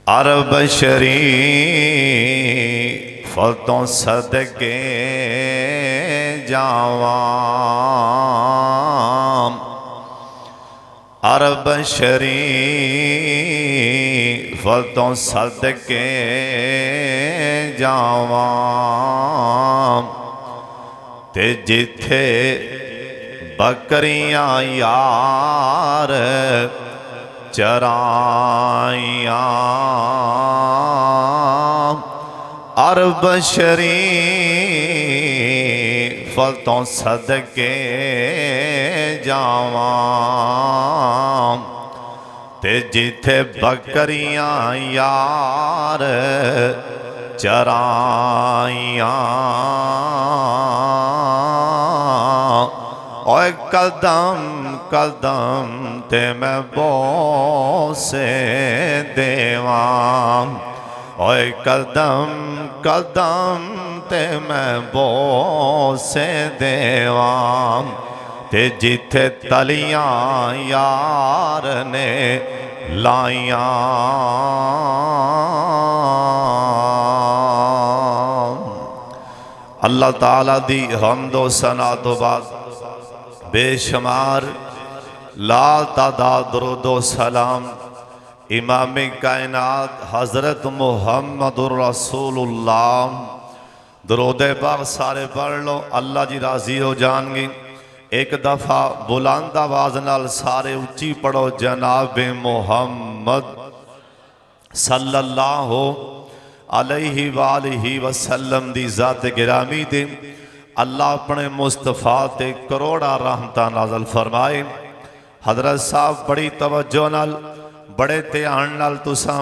अरब शरीफ तो सदके जावा, अरब शरीफ तो सदके जावा, ते जिथे बकरियां यार चराइया, अरब शरीफ तो सदके जावा, ते जिथे बकरियां यार चराइया, ओए कदम कदम ते मैं बोसे देवा, ओए कदम कदम ते मैं बोसे देवा, ते जिथे तलियां यार ने लाइया। अल्लाह ताला दी हम्दो सना तो बाद बेशुमार ला तादाद दरूदो सलाम इमाम कायनात हज़रत मुहम्मदुर रसूलुल्लाह। दरूदे पाक सारे पढ़ लो, अल्लाह जी राजी हो जाएंगे। एक दफ़ा बुलंद आवाज़ नाल सारे उच्ची पढ़ो, जनाब मुहम्मद सल्लल्लाहु अलैहि वालिहि वसल्लम दी ज़ात गिरामी दे अल्लाह अपने मुस्तफ़ा ते करोड़ा रहमतां नाज़िल फरमाए। हज़रत साहब बड़ी तवज्जो नाल बड़े ध्यान नाल तुसां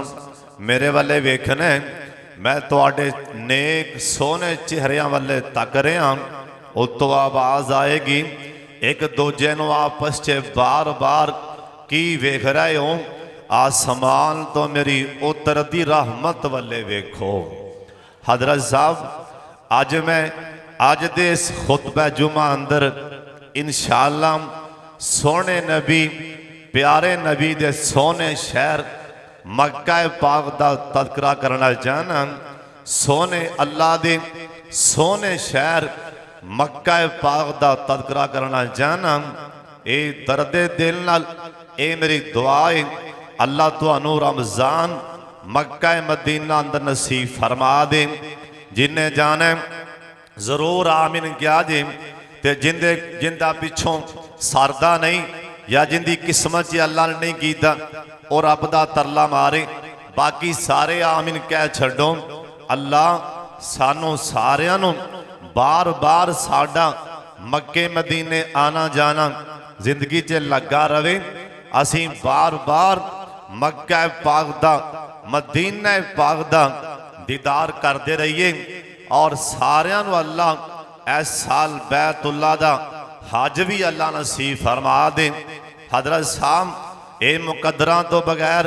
मेरे वाले वेखना है। मैं तुहाडे नेक सोहने चेहरियां वाले तक रहा, उत्तों आवाज़ आएगी एक दूजे नूं आपस च बार बार की वेख रहे हो? आसमान तो मेरी उतरती रहमत वाले वेखो। हज़रत साहब अज मैं अज दे इस खुतबा जुमा अंदर इंशाअल्लाह सोने नबी प्यारे नबी दे सोने शहर मक्का पाक दा तज़किरा करना चाहना। सोने अल्लाह दे सोने शहर मक्का पाक दा तज़किरा करना चाहना। ये दर्दे दिल नाल ये मेरी दुआ है, अल्लाह तुहानू रमज़ान मक्का मदीना अंदर नसीब फरमा दे। जिन्हें जाना जरूर आमीन क्या जे, ते जिंदे जिंदा पिछों सरदा नहीं या जिंदी किस्मत च अल्लाह ने नहीं कीता और रब दा तरला मारे, बाकी सारे आमीन कह छड्डो। अल्लाह सानू सारियां नू बार बार साडा मक्के मदीने आना जाना जिंदगी च लगा रवे। असी बार बार मक्का पाक दा मदीना पाक दा दीदार करते रहिए और सारियां नू अल्लाह इस साल बैतुल्ला दा हज भी अल्लाह नसीब फरमा दे। हज़रत साहब ये मुकद्दरां तो बगैर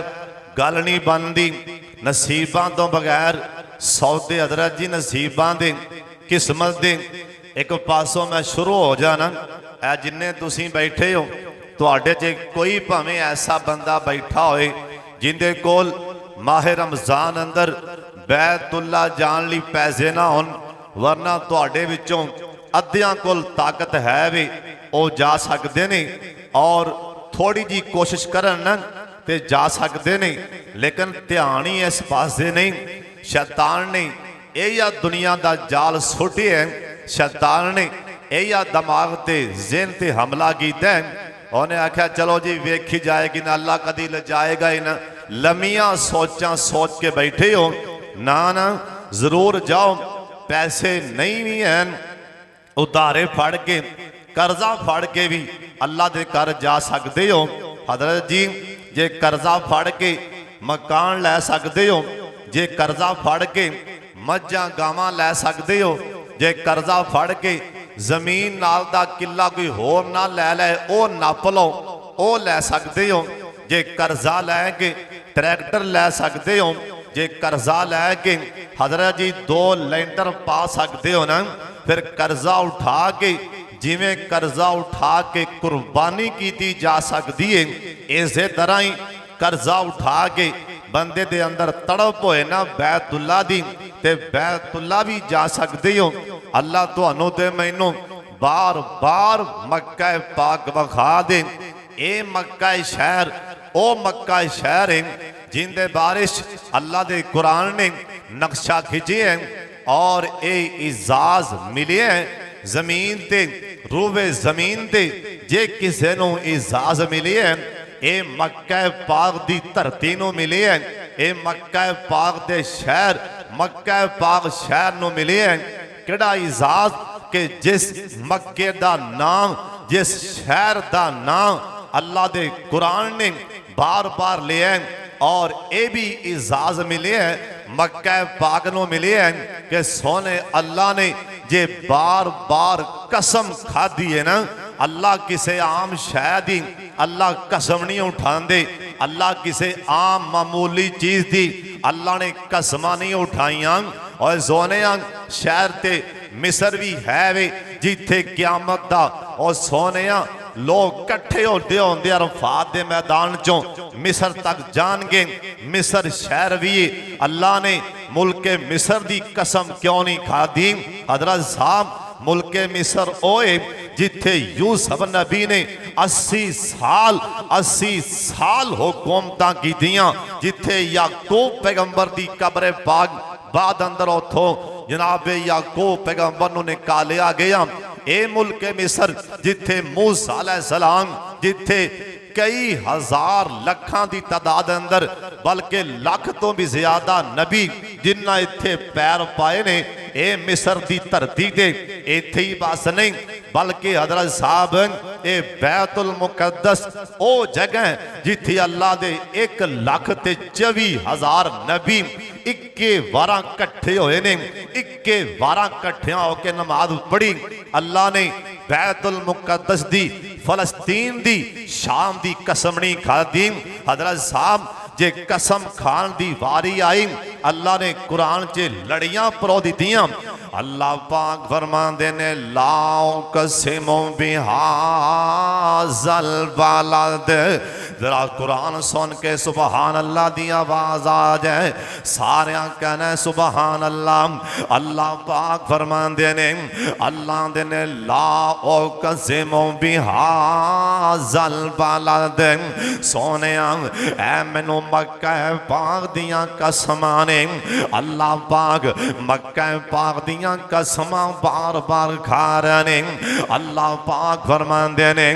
गल नहीं बनती, नसीबां तो बगैर सौदे हज़रत जी नसीबां दे किस्मत दे। एक पासों मैं शुरू हो जाना, ऐ जिन्ने तुसीं बैठे हो तुहाडे च कोई भावें ऐसा बंदा बैठा होए जिंदे कोल माहे रमज़ान अंदर बैतुल्ला जान लई पैसे ना होन, वरना तुहाडे विचों अद्धियां कोल ताकत है वे वो जा सकते ने और थोड़ी जी कोशिश करन ते जा सकते ने, लेकिन ध्यान ही इस पासे नहीं। शैतान ने यह दुनिया का जाल सुटे है, शैतान ने यह दिमाग ते ज़हन ते हमला किया है। उन्हें आख्या चलो जी वेखी जाएगी ना, अल्लाह कदी लजाएगा ही ना। लम्मियां सोचा सोच के बैठे हो ना, ना जरूर जाओ। पैसे नहीं भी हैं, उधारे फड़ के कर्जा फड़ के भी अल्लाह दे घर जा सकते हो। हज़रत जी जे कर्जा फड़ के मकान लै सकते हो, जे कर्जा फड़ के मझां गावां लै सकते हो, जे कर्जा फड़ के जमीन नाल दा किला कोई होर ना लै लै वो नप लो वो लै सकते हो। जे कर्जा लैके ट्रैक्टर लै सकते हो, जे कर्जा लैके हज़रत जी 2 लेंटर पा सकते हो ना, फिर कर्जा उठा के जिमें कर्जा उठा के कुर्बानी की जा सकती है, इस तरह ही कर्जा उठा के बंदे दे अंदर तड़प होए ना बैतुल्ला दी ते बैतुल्ला भी जा सकते हो। अल्लाह तुहानू ते मैनू बार बार मक्का पाक विखा दे। ए मक्का शहर ओ मक्का शहर है जिंदे बारिश अल्लाह दे कुरान ने नक्शा खिंचे है और ए इजाज मिले है जमीन ते रूबे जमीन ते जे किसी नू इजाज मिली है ए मक्का पाक दी धरती नू मिली है। ए मक्का पाक दे शहर मक्का पाक शहर नू मिली है। केड़ा इजाज के जिस मक्के दा नाम जिस शहर दा नाम अल्लाह दे कुरान ने बार बार लिया और ये भी इजाज मिले है मक्का पाक नू मिले है कि सोने अल्लाह ने जे बार बार कसम खाधी है ना अल्लाह किसी आम शय दी अल्लाह कसम नहीं उठाते। अल्लाह किसी आम मामूली चीज दी अल्लाह ने कसम नहीं उठाइया। और सोने शहर ते मिस्र भी है वे जिथे क्यामत दा और सोने लोग कट्ठे होते होंगे अरफात के मैदान चों मिस्र तक जाएंगे। मिस्र शहर भी अल्लाह ने मुल्क मिस्र की कसम क्यों नहीं खाधी। हजरत साहब मुल्क मिस्र ओए जिथे यूसुफ नबी ने 80 साल हुकूमतां कीतियां जिथे याकूब पैगंबर की कब्र पाक बाद अंदर उथों जनाबे याकूब पैगंबर नूं निकालिया गया। ए मुल्क मिस्र जिथे मूसा अलैहिस्सलाम जिथे कई हजार लखां की तादाद अंदर बल्कि लख तो भी ज्यादा नबी जिन्ना इत्थे पैर पाए ने ए मिस्र की धरती ते इत्थे ही बस नहीं बल्कि हजरत साहब ए बैतुल मुकद्दस ओ जगह जिथे अल्लाह दे 1,24,000 नबी 21 वारा कट्ठे होए ने 21 वारा कट्ठिया होकर नमाज पढ़ी। अल्लाह ने बैतुल मुकद्दस दी फलस्तीन दी शाम दी कसम नहीं खाधी। हजरत साहब जे कसम खान दी वारी आई अल्लाह ने कुरान च लड़ियां परो दित्तियां। अल्लाह पाक फरमांदे ने लाओ कसिमो बिहाज़ल बालद। जरा कुरान सुन के सुबहान अल्लाह दी आवाज आ जाए सारे कहना सुबहान अल्लाह। अल्लाह पाक फरमांदे ने अल्लाह दे ने लाओ कसिमो बिहाज़ल बालद। सोने ऐ मैनू मक्का पाक दियां कसमां ने अल्लाह पाक मक्का पाक दियां कसमां बार बार खा रहे ने। अल्लाह पाक फरमांदे ने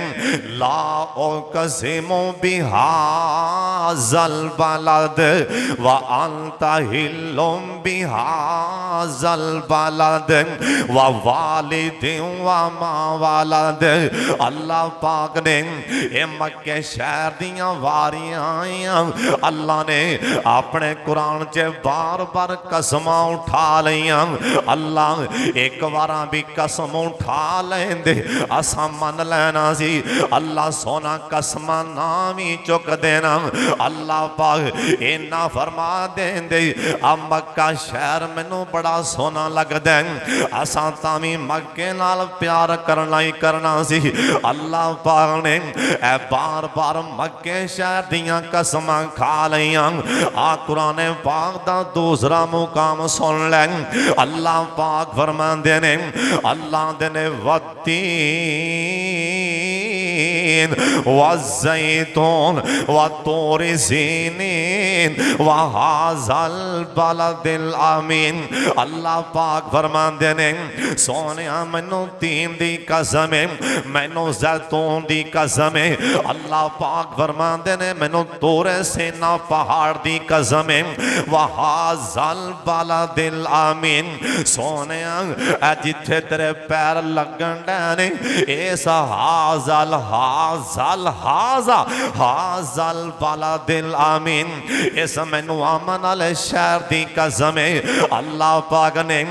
लाओ कसिमो बिहाज़ल बालद व अंता हिल्लुम बिहाज़ल बालद व वालिदिन व मा वालद। अल्लाह पाक ने ए मक्के शहर दियां वारियां आईयां अल्लाह ने अपने कुरान च बार बार कसमां उठा लियां। अल्लाह एक बार भी कसम उठा लेंदे असा मन लेना सी। अल्लाह सोना कसमां नाम ही चुक देना। अल्लाह पाक इन्ना फरमा देंदे आ मक्का शहर मैनू बड़ा सोना लगदा है असा तावी मक्के नाल प्यार करना ही करना सी। अल्लाह पाक ने ए बार बार मक्के शहर दियां कसमां खा लियां। आ कुरान पाक दा दूसरा मुकाम सुन ले। अल्लाह पाक फरमांदे ने अल्लाह दे ने वत्तीन वज़ैतून वतूर सीनीन वहाज़ल बलदिल आमीन। अल्लाह पाक फरमांदे ने सोने मैनू तीन दी कसम है मैनू ज़ैतून दी कसम है। अल्लाह पाक फरमांदे ने मैनू तूर सीना पहाड़ दी कसम है वहाज़ल बलदिल आमीन। सोने जिथे तेरे पैर लगन डैने इस हाज़ल हाज़ल हाज़ा हाज़ल बलदिल आमीन इस मैनू अमन वाले शहर दी कसम है। अल्लाह पाक ने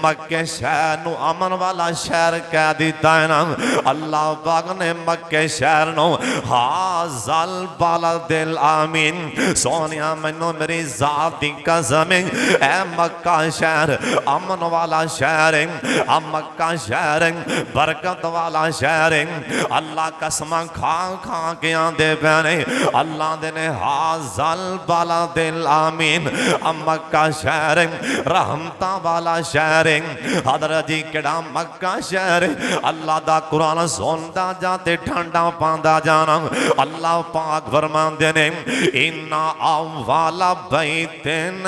मक्के शहर नू अमन वाला शहर कह दिता है ना। अल्लाह पाक ने मक्के शहर नू हाज़ल बलदिल आमीन। सोनिया मैनू मेरी जात दी कसम है, ए मक्का शहर अमन वाला शहर है, मक्का शहर है बरकत वाला शहर है। अल्लाह कसम खा खा के आंदे पैने, अल्लाह दे ने हाज़ल बलदिल आमीन। मक्का शहर रहमता वाला शहर है। हज़रत जी केड़ा मक्का शहर अल्लाह दा कुरान सुनदा जाते ठंडा पांदा जाना। अल्लाह पाक फरमांदे ने इन्ना अव्वला बैतिन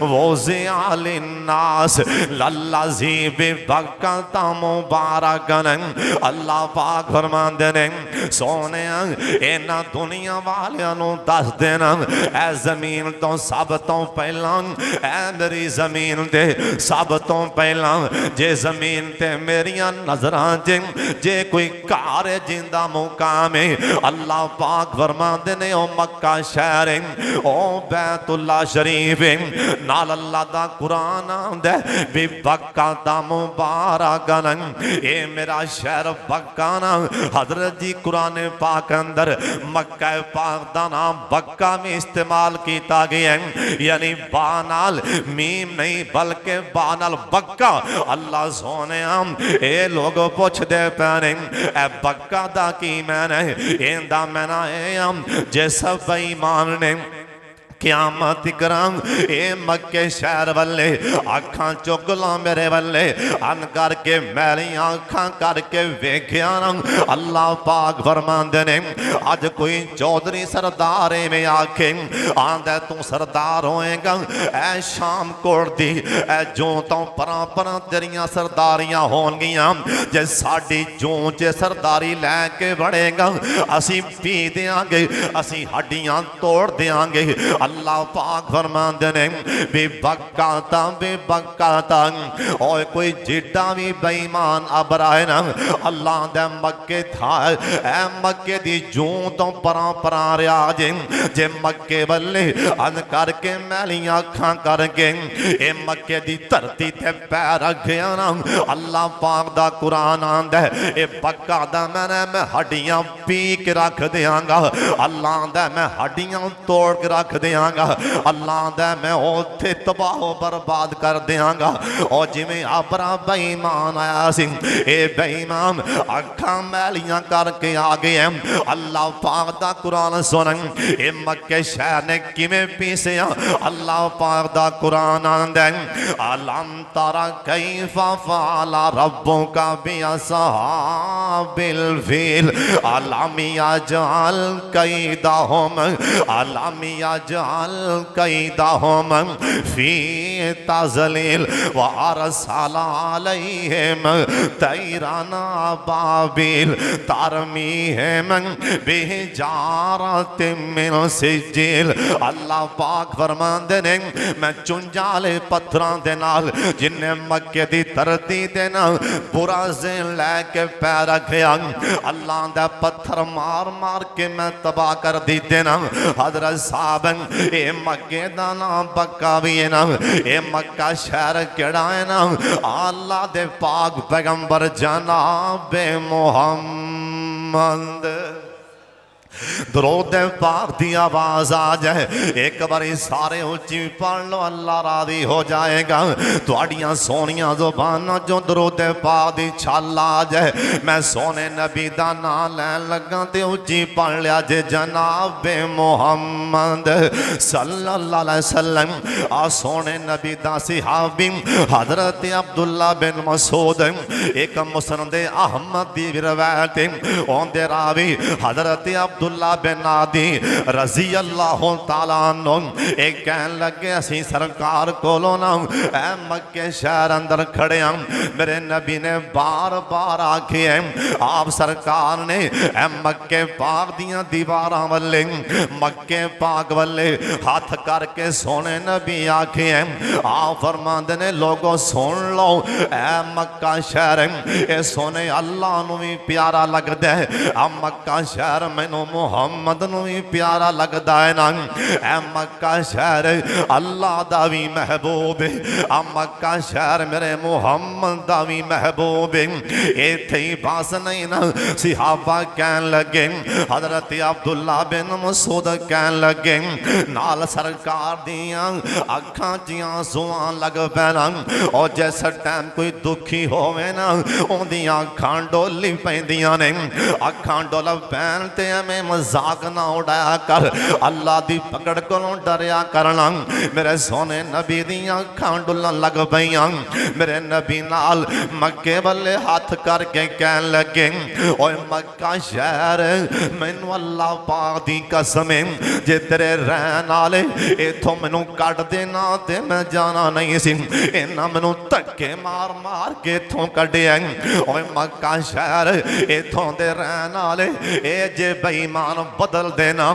वुज़िअ लिन्नास लल्लज़ी बिबक्कता मुबारकन। अल्लाह पाक फरमांदे ने सोने इन्हां दुनिया वालियां नूं दस देना, ऐ जमीन तो सब तो पहला, ऐ मेरी जमीन ते सब तो पहला जे जमीन ते मेरिया नजरां जे कोई घर जिंदा मुकाम है, अल्लाह पाक फरमांदे ने ओ मक्का शहर है, ओ बैतुल्ला शरीफ है। नाल अल्लाह दा कुरान आंदा भी बक्का दा मुबारकन, ए मेरा शहर बक्का ना। हजरत जी कुरान पाक अंदर मक्का पाक दा नाम बक्का में इस्तेमाल किया गया है, यानी बा नाल मीम नहीं बल्कि बा नाल बक्का। अल्लाह सोने ए लोग पुछदे पैने ए बक्का दा की मैंने, इंदा मैना ए जे सब बेईमान ने क्यामत करां ए मक्के शहर वाले अखां चुक ला मेरे वाले अन करके मैलियां अखां करके वेख्या ना। अल्लाह पाक फरमांदे ने अज कोई चौधरी सरदार में आखे आंदा तू सरदार होएगा, ऐ शाम कोट दी ऐ जो तो परां परां तेरियां सरदारियां होणगियां, जे साडी जो च सरदारी लैके बढ़ेगा असी पी देंगे, असी हड्डियां तोड़ देंगे। अल्लाह पाक फरमांदे ने बेबक्काता बेबक्काता, और कोई जिड्डा भी बेईमान अबराए ना अल्लाह दे मक्के था ऐ मक्के दी जूं तो परां परां रिया जे मक्के वल्ले अन करके मैलियां अखां करके ए मक्के दी धरती ते पैर रखिया ना। अल्लाह पाक दा कुरान आंदा ए बक्का दा मैं हड्डियां पी के रख देंगा, अल्लाह दा मैं हड्डियां तोड़ के रख देंगा, अल्लाह दा मैं उत्थे तबाह बर्बाद कर देंगा। और जिमें अपना बेईमान आया सी ए बेईमान अखां मैलियां करके आ गए। अल्लाह पाक दा कुरान सुन ए मक्के शहर ने किवें पीसिया। अल्लाह पाक दा कुरान आंदा अलम तरा कैफा फअल रब्बुका बिअसहाबिल फील अलम यजअल कैदहुम अलम यजअल कैदहुम फी तज़लील व अरसल अलैहिम तैरन अबाबिल तरमीहिम बिहिजारतिम मिन सिज्जिल। अल्लाह पाक फरमांदे ने मैं चुंझाले पत्थरां दे नाल जिन्ने मक्के दी धरती ते ना बुरा ज़ेन लैके पैर रखिया, अल्लाह दा पत्थर मार मार के मैं तबाह कर दिते ना। हजरत साहब ए मक्के दा नाम पक्का भी है ना, ए मक्का शहर केड़ा है ना, अल्लाह दे पाक पैगंबर जनाब मोहम्मद दरूद पाक दी आवाज आ जाए एक बारी सारे उच्ची पढ़ लो, अल्लाह राजी हो जाएगा। तुहाड़ियां सोनिया जुबानां जो दरूद पाक दी छल आ जाए, मैं सोने नबी दा नाम लैन लगा ते उच्ची पढ़ लिया जे जनाब मोहम्मद सल्लल्लाहु अलैहि वसल्लम। आ सोने नबी दा सहाबी हजरत अब्दुल्ला बिन मसूद एक मुस्नद अहमद दी रिवायत ओंदे रावी हजरत अब्दुल्ला बिन नादी रजी अल्लाह तआला अन्हु एक कहन लगे असी सरकार कोलों ना ऐ मक्के शहर अंदर खड़े हैं, मेरे नबी ने बार बार आखे आप सरकार ने ऐ मक्के पाक दियां दीवारां वल्ले मक्के पाक वल्ले हाथ करके सोने नबी आखे आप फरमांदे ने लोगों सुन लो ऐ मक्का शहर ए सोने अल्लाह नू भी प्यारा लगदा है। आ मक्का शहर मैनू मोहम्मद मुहम्मद नूं भी प्यारा लगदा है ना। ऐ मक्का शहर अल्लाह दा भी महबूब है, आ मक्का शहर मेरे मुहम्मद दा भी महबूब है। इत्थे ही बस नहीं ना, सहाबा कहन लगे, हजरत अब्दुल्ला बिन मसूद कहन लगे, नाल सरकार दियां अखां चियां आंसूआं लग पैना। और जिस टाइम कोई दुखी होवे ना, उहदियां अखां डोली पैंदियां ने। अखां डोल पैन ते एवें मजाक ना उड़ाया कर, अल्लाह दी पकड़ कोलों डरिया करना। मेरे सोने नबी दियां अखां डुलन लग पईयां। मेरे नबी नाल मक्के वाले हाथ करके कहन लगे, ओए मक्का शहर मैनू अल्लाह पाक दी कसम है, जे तेरे रहन वाले इथों मैनू कट देना ते मैं जाना नहीं सी। इन्हां मैनू धक्के मार मार के इथों कढ़िया। ओए मक्का शहर इथों दे रहन वाले ए जे बेईमान बदल देना,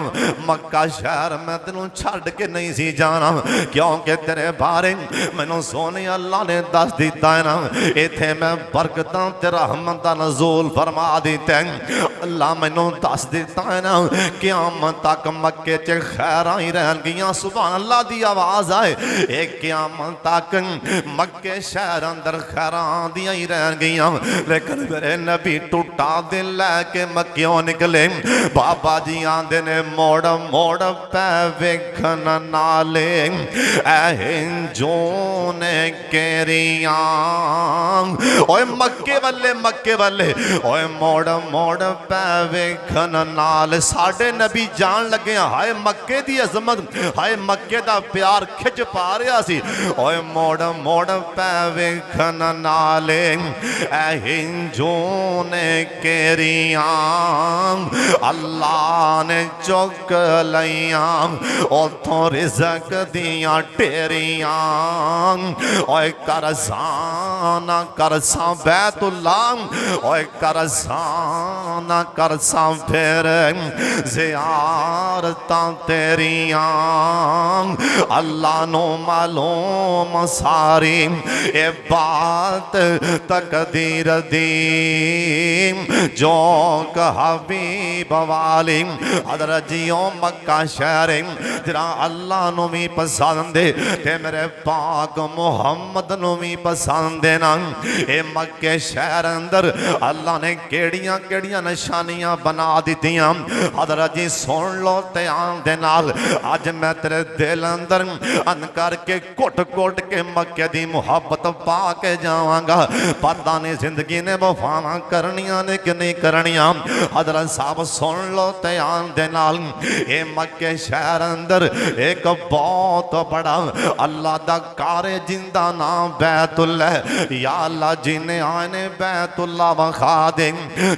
मक्का शहर मैं तेनू छड्ड के नहीं सी जाना, क्योंकि तेरे बारे मैनू सोने अल्लाह ने दस दिता है ना। इत्थे मैं बरकतां ते रहमत दा नज़ूल फरमा दिता है। अल्लाह मैनू दस दिता है ना, क़यामत तक मक्के च खैरां ही रहणगियां। सुभान अल्लाह दी आवाज़ आए, एक क़यामत तक मक्के शहर अंदर खैरां दियां ही रहणगियां। लेकिन मेरे नबी टुटा दिल लैके मक्कियों निकले। बाबा जी आंदे ने मोड़ मोड़ पै वेखन नाले जो ने केरियां। ओए मक्के वाले ओए मोड़ मोड़ पै वेखन नाल साडे नबी जान लगे, हाय मक्के दी अजमत, हाय मक्के दा प्यार खिच पा रहा सी। ओए मोड़ मोड़ पै वेखन नाले जो ने केरियां, अल्लाह ने चुक लईयां उथों रिज़क दियां ढेरियां। ओए करसाना करसा बैतुल्ला, ओए करसाना करसा फिर ज़ियारतां तेरियां। अल्लाह नो मालूम सारी ए बात तकदीर दी, जो हबीब वाली हज़रत जियो मक्का शहर जरा अल्लाह नू भी पसंद है ते मेरे पाक मुहम्मद नू भी पसंद है ना। ए मक्के शहर अंदर अल्लाह ने केड़ियां केड़ियां निशानियां बना दित्तियां। हज़रत जी सुन लो ध्यान दे नाल, अज मैं तेरे दिल अंदर अन करके घुट घुट के मक्के दी मुहब्बत पा के जावांगा। पता नहीं जिंदगी ने वफावां करनियां ने कि नहीं करनियां। हज़रत साहब सुन लो ध्यान दे नाल, ए मक्के शहर अंदर एक बहुत बड़ा अल्लाह दा कारे जिंदा नाम बैतुल्ला। या अल्लाह जिन्हें आने बैतुल्ला वखा दे,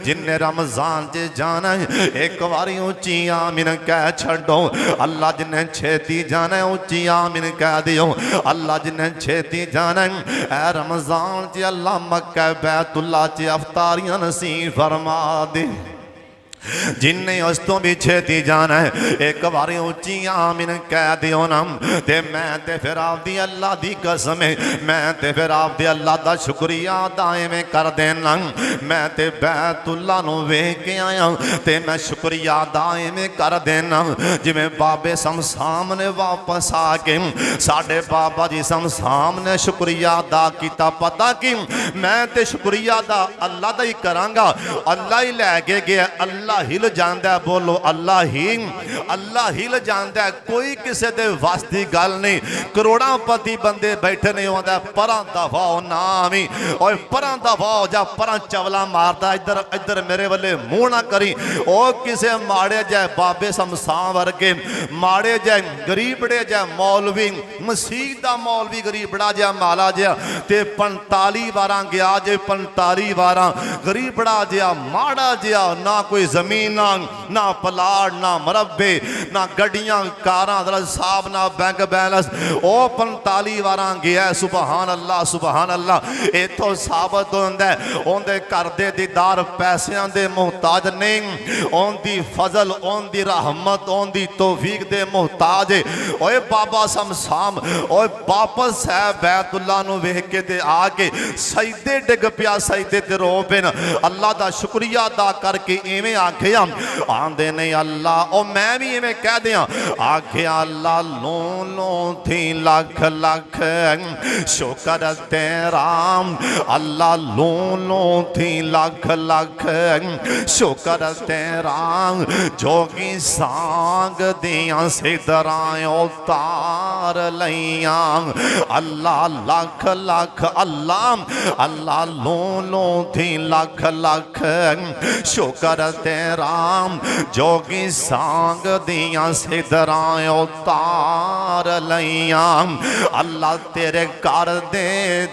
जिन्हें रमजान च जाना एक बारी उच्ची आमीन कह छड़ो। अल्लाह जिन्हें छेती जाना उच्ची आमीन कह दियो। अल्लाह जिन्हें छेती जाना ए रमजान च अल्लाह मक्का बैतुल्ला च अफ्तारियां नसीब फरमा दे। जिन्हें उस तो भी छेती जाना है एक बार उच्ची आमीन कह दियो ना। ते मैं ते फिर आपदी अल्लाह दी कसम है, मैं ते फिर आपदे अल्लाह दा शुक्रिया दाएं कर देना। मैं ते बैतुल्ला नू वेख के आया ते मैं शुक्रिया दाएं कर देना। जिवें बाबे समसाम ने वापस आके साडे बाबा जी समसाम ने शुक्रिया अदा किया। पता कि मैं ते शुक्रिया दा अल्लाह दा ही करांगा, अल्लाह ही लैके गया, अल्लाह हिल जांदा। बोलो अल्लाह ही ल जांदा, कोई किसी दे वस दी गल नहीं। करोड़ां पति बंदे बैठे ने आंदा परां दफाओ नाम ही, ओए परां दफाओ जा परां चवला मारदा, इधर इधर मेरे वाले मुंह ना करी। ओ किसे माड़े जाए बाबे समसां वर्गे, माड़े जाए गरीबड़े जाए मौलवी, मसीह दा मौलवी गरीबड़ा जा माला जा ते 45 वारां गया जे 45 वारां गरीबड़ा जा माड़ा जा, ना कोई जमीन ना पलाड़ ना मरबे ना गड्डियां कारां साहब ना बैंक बैलेंस। ओ 45 वारां गया। सुबहान अल्लाह सुबहान अल्लाह। इथों साबत होंदा उहदे घर दे दीदार पैसियां दे मुहताज नहीं, उहदी फजल उहदी रहमत उहदी तौफीक दे मुहताज। ओए बाबा समसाम ओए वापस है बैतुल्ला नू वेख के ते आके सजदे डिग पिया, सजदे ते रो पे अल्लाह दा शुक्रिया अदा करके इवें आखिया आंदे ने अल्लाह ओ मैं भी इवें कह दियां आखिया अल्लाह लो थी लख लख शुक्र तेरा अल्लाह लो थी लख लख शुक्र तेरा जोगी सांग दियां सिदरां उतार लैया अल्लाह लख लख अल्लाह अल्लाह लो थी लख लख शुक्र तेरा जोगी सांग दियां सिदरां उतार लैया अल्लाह तेरे कर दे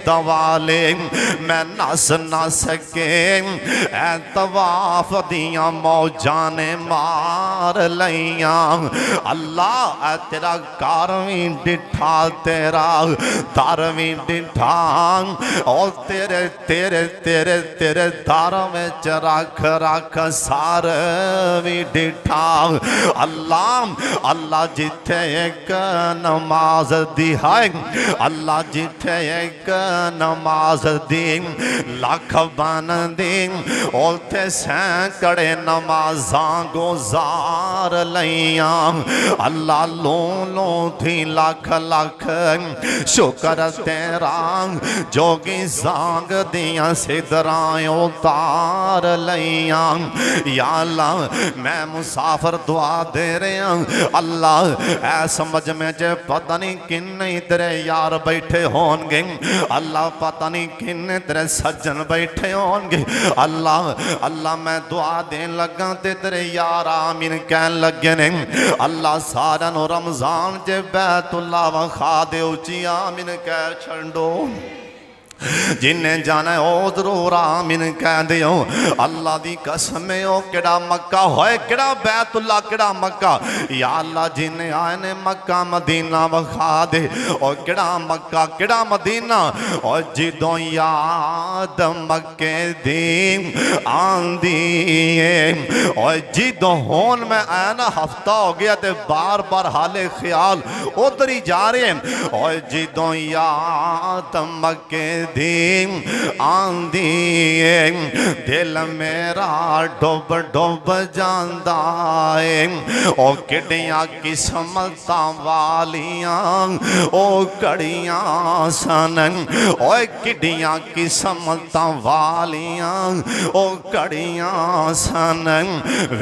दवाले मैं नस ना सके ऐ तवाफ दियां मौजां ने मार लैया अल्लाह तेरा घर भी डिठा तेरा दर भी डिठा और तेरे तेरे तेरे तेरे दर में रख रख सार भी डिठा अल्लाह अल्लाह जिथे एक नमाज दी है अल्लाह जिथे एक नमाज दी लख बन दी उथे सैकड़े नमाजां गुजार लैया अल्लाह लो थी लख लख शुक्र तेरा जोगी सांग दियां सिदरां उतार लैया या अल्लाह मैं मुसाफर दुआ दे रहा अल्लाह ऐ समझ में जे पता नहीं किन्ने तेरे यार बैठे होंगे अल्लाह पता नहीं किन्ने तेरे सज्जन बैठे होंगे अल्लाह अल्लाह मैं दुआ देन लगा ते तेरे यार आमीन कहन लगे ने अल्लाह सारा नो रमजान जे बैतुल्ला वखा दे उची आमीन कह छंडो जिन्हें जाना है ओ जरूर आमीन कह दियो अल्लाह दी कसम है ओ केड़ा मक्का होए केड़ा बैतुल्ला केड़ा मक्का या अल्लाह जिन्हें आए ने मक्का मदीना वखा दे और केड़ा मक्का केड़ा मदीना और जिदों याद मक्के दी आंदी है और जिदों होन मैं आया ना हफ्ता हो गया ते बार बार हाले ख्याल उधर ही जा रहे हैं और जिदों याद मक्के दी आंदी दिल मेरा डुब डुब जांदा है ओ किडियां किस्मतां वालियां ओ कड़ियां सन ओ किडियां किस्मतां वालियां ओ कड़ियां सन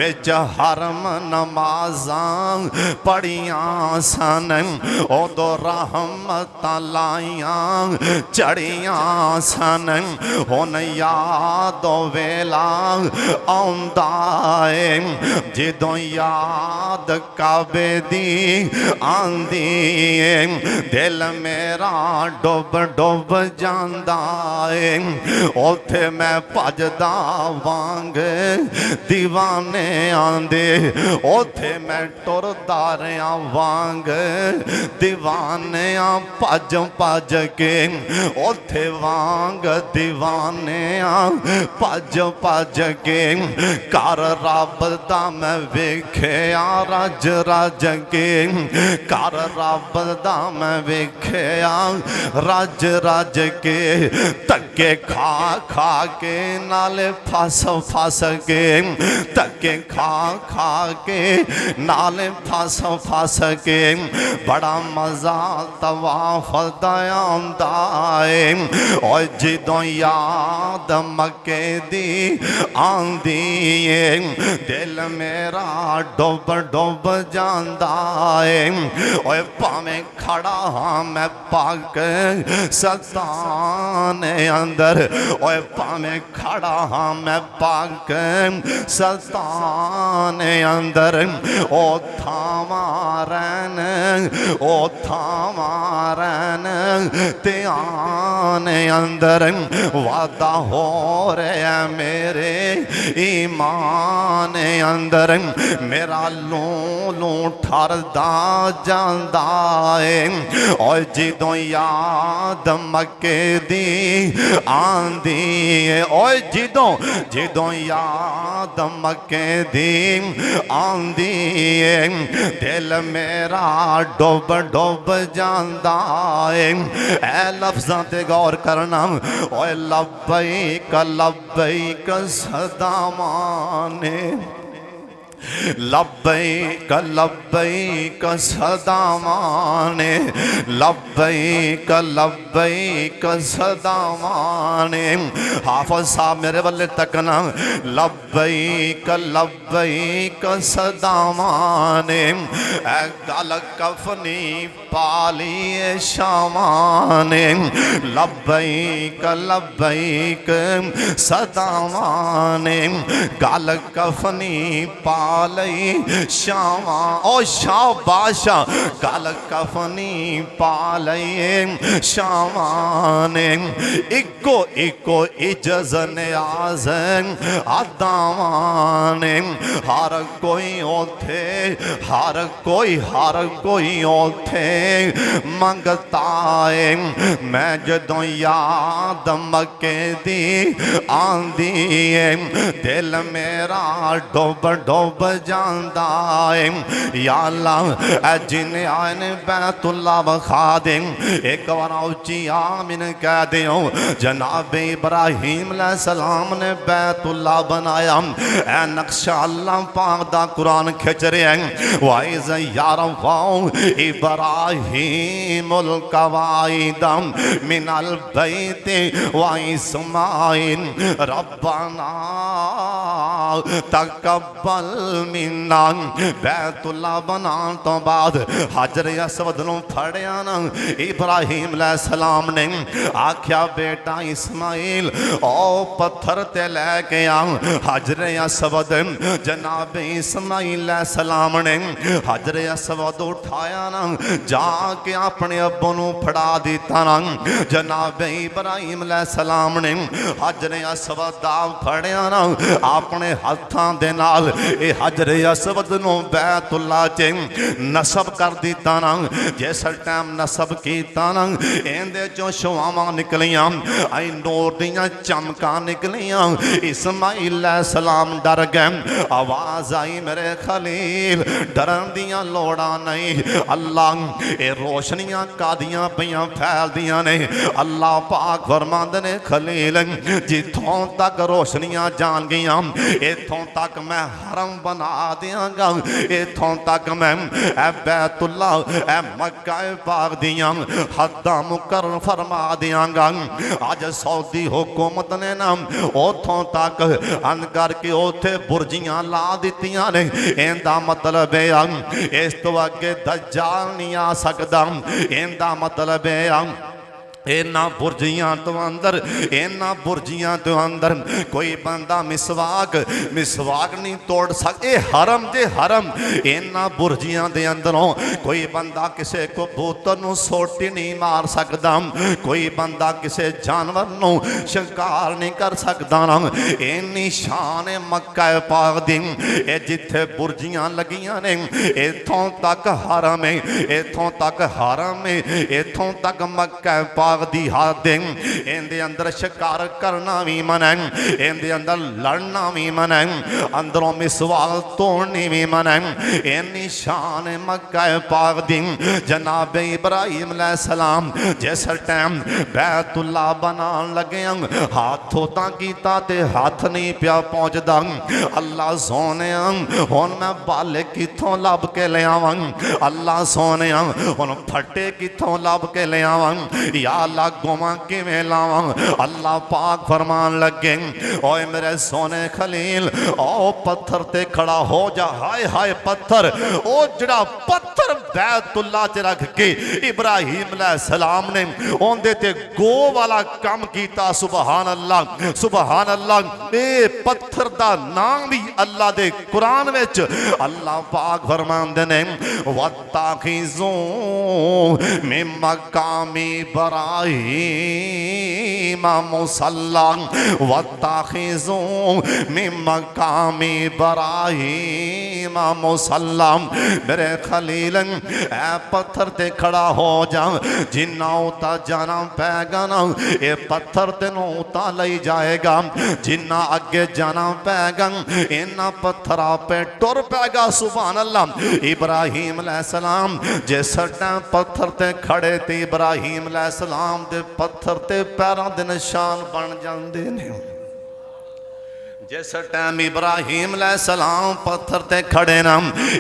विच हरम नमाजां पढ़ियां सन ओदो रहमतां लाइयां चढ़ियां सन हुन याद वेला आउंदा है जिदों याद काबे दी आंदी है दिल मेरा डुब डुब जांदा है उथे मैं भजदा वांग दीवाने आंदे उथे मैं टुरदा रहा वांग दीवाने भज भज के उथे वांग दीवाने भज भज के कर रब दा मैं वेख्या रज रज के कर रब दा मैं वेख्या रज रज के धक्के खा खा के नाले फस फस के धक्के खा खा के नाले फस फस के बड़ा मजा तवाफ दा आंदा है और जिदों याद मक्के दी आंदी है दिल मेरा डुब डुब जांदा है और भावें खड़ा हाँ मैं पाक सल्तान अंदर और भावें खड़ा हाँ मैं पाक सल्तान अंदर ओ थामारन ते आने अंदर वादा हो रहा मेरे ईमान अंदर मेरा लू लू ठरदा जांदा है और जिदों याद मक्के दी आंदी है और जिदों जिदों याद मक्के दी आंदी है दिल मेरा डुब डुब जांदा है ऐ लफ्ज़ां ते गौर करना ओए लब्बैक लब्बैक सदा माने लब्बैक लब्बैक सदामाने, लब्बैक लब्बैक सदामाने। हाफिज साहब मेरे बल्ले तकना, लब्बैक लब्बैक सदामाने, गल कफनी पालिए शामाने, लब्बैक लब्बैक सदामाने, गल कफनी पालई शामा। ओ शाबाशा, गल कफनी पालई शामाने, इको इको इजज़न आज़न आदावाने। हर कोई ओथे, हर कोई ओथे मंगता है। मैं जदों याद मक्के दी आंदी है, दिल मेरा डुब डुब जांदा है। या अल्लाह जिन्हें आए बैतुल्ला बखा दे, एक बार उच्ची आमीन कह दे। जनाब इब्राहीम अलैहिस्सलाम ने बैतुल्ला बनाया। ए नक्शा अल्लाह पाक दा कुरान खिंच रहा है। वाइज़ यारफ़उ इब्राहीमुल कवाइदा मिनल बैति व इस्माईल रब्बना तकब्बल मिन्ना। बैतुल्ला बनाने तो बाद हजर असवद नूं फड़िया ना इब्राहीम अलैहिस्सलाम ने आख्या, बेटा इस्माईल ओ पत्थर ते लैके आ। हजर असवद जनाब इस्माईल अलैहिस्सलाम ने हजर असवद उठाया ना, जाके अपने अब्बू नूं फड़ा दिता ना। जनाब इब्राहीम अलैहिस्सलाम ने हजर असवद दा फड़िया ना अपने हाथां दे नाल ए हजर असवद नूं बैतुल्ला च नसब कर दिता ना। जिस टाइम नसब कीता ना, इहदे चों शुआवां निकलियां, आई नूर दियां चमकां निकलियां। इस्माईल अलैहिस्सलाम डर गए। आवाज आई, मेरे खलील डरन दियां लोड़ां नहीं। अल्लाह ए रोशनियां कादियां पईयां फैलदियां ने। अल्लाह पाक फरमांदे ने, खलील जिथों तक रोशनियां जान गईयां, इथों तक मैं हरम बना दियांगा। इथों तक मैं ए बैतुल्ला ए मक्का पाक दियां हद्दां मुकर्रर फरमा दियांगा। अज सऊदी हुकूमत ने ना उथों तक अन करके उथे बुर्जियां ला दित्तियां ने। इहदा मतलब है इस तो अगे दज्जाल नहीं आ सकदा। इहदा मतलब है इन्हां बुर्जियां तो अंदर, इन्हां बुर्जियां तो अंदर कोई बंदा मिसवाक नहीं तोड़ सकता। ये हरम जे हरम, इन्हां बुर्जियां दे अंदरों कोई बंदा किसी कबूतर नूं सोटी नहीं मार सकता। कोई बंदा किसी जानवर नूं शिकार नहीं कर सकता ना। इन्नी शान मक्का पाक दी। जिथे बुर्जियां लगियां ने, इथों तक हरम है, इथों तक हरम है, इथों तक मक्का पाक दी हद। इहदे अंदर शिकार करना भी मना है, इहदे अंदर लड़ना भी मना है, अंदरों मिसवाक तोड़नी भी मना है। इन्नी शान मक्का पाक दी। जनाब इब्राहीम अलैहिस्सलाम जिस टाइम बैतुल्ला बनान लगे, हाथों तां कीता ते हाथ नहीं पिया पहुंचदा। अल्लाह सोने हुण मैं बाले किथों लब के ले आवां। अल्लाह सोने हुण फटे किथों लब के ले आवां। या अल्लाह गोवा किवें लावां। अल्लाह पाक फरमान लगे, ओए मेरे सोने खलील ओ पत्थर ते खड़ा हो जा। हाय हाय पत्थर, ओ जड़ा पत्थर बैतुल्ला च रख के इब्राहीम अलैहिस्सलाम ने ओंदे ते गो वाला काम कीता। सुबहान अल्लाह सुबहान अल्लाह। ए पत्थर दा नाम भी अल्लाह दे कुरान विच अल्लाह पाक फरमांदे ने, वत्ताखिज़ू मिन मकामी इब्राहीम मुसल्ला, वत्ताखिज़ू मिन मकामी इब्राहीम मुसल्ला। मेरे खलील ए पत्थर ते खड़ा हो जा। जिन्ना उता जाना पैगा ना, ये पत्थर तेनों उता लई जाएगा। जिन्ना अगे जाना पैगा, इन्ना पत्थर पे टुर पैगा। सुभान अल्लाह। इब्राहीम अलैहिस्सलाम जिस टाइम पत्थर ते खड़े थे, इब्राहीम अलैहिस्सलाम दे पत्थर ते पैरों दे निशान बन जाते हैं। जिस टाइम इब्राहिम अलैहिस्सलाम पत्थर ते खड़े ना,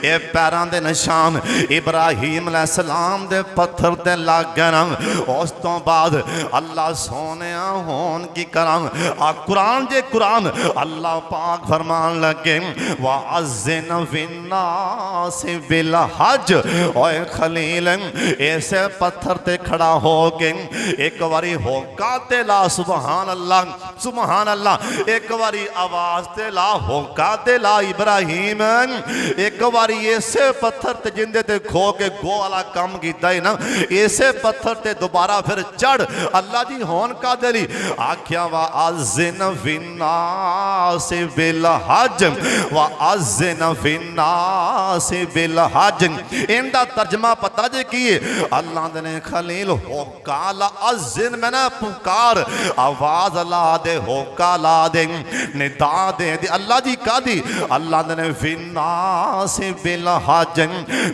ये पैरों के निशान इब्राहिम अलैहिस्सलाम दे पत्थर ते लग गए ना। उस तो बाद अल्लाह सोने होन की करा आ कुरान जे कुरान अल्लाह पाक फरमान लगे वअज़्ज़िन फिन्नासि बिल हज। ओए खलील ऐसे पत्थर ते खड़ा हो के एक बारी होका ते ला सुबहान अल्लाह, एक बारी आवाज ते ला होका ते ला इब्राहिम। एक बारी ऐसे पत्थर ते जिंदे ते खो के गो वाला काम कीता है ना, ऐसे पत्थर ते दोबारा फिर चढ़ अल्लाह जी होन का दिली आख्या वअज़्ज़िन फिन्नासि बिल हज, वअज़्ज़िन फिन्नासि बिल हज। इनका तर्जमा पता जे की अल्लाह ने खलील होका ला अज़्ज़िन में ना पुकार आवाज ला दे होका ला दे निदा दे अल्लाह जी का दी अल्लाह ने फिन्नासि बिल हज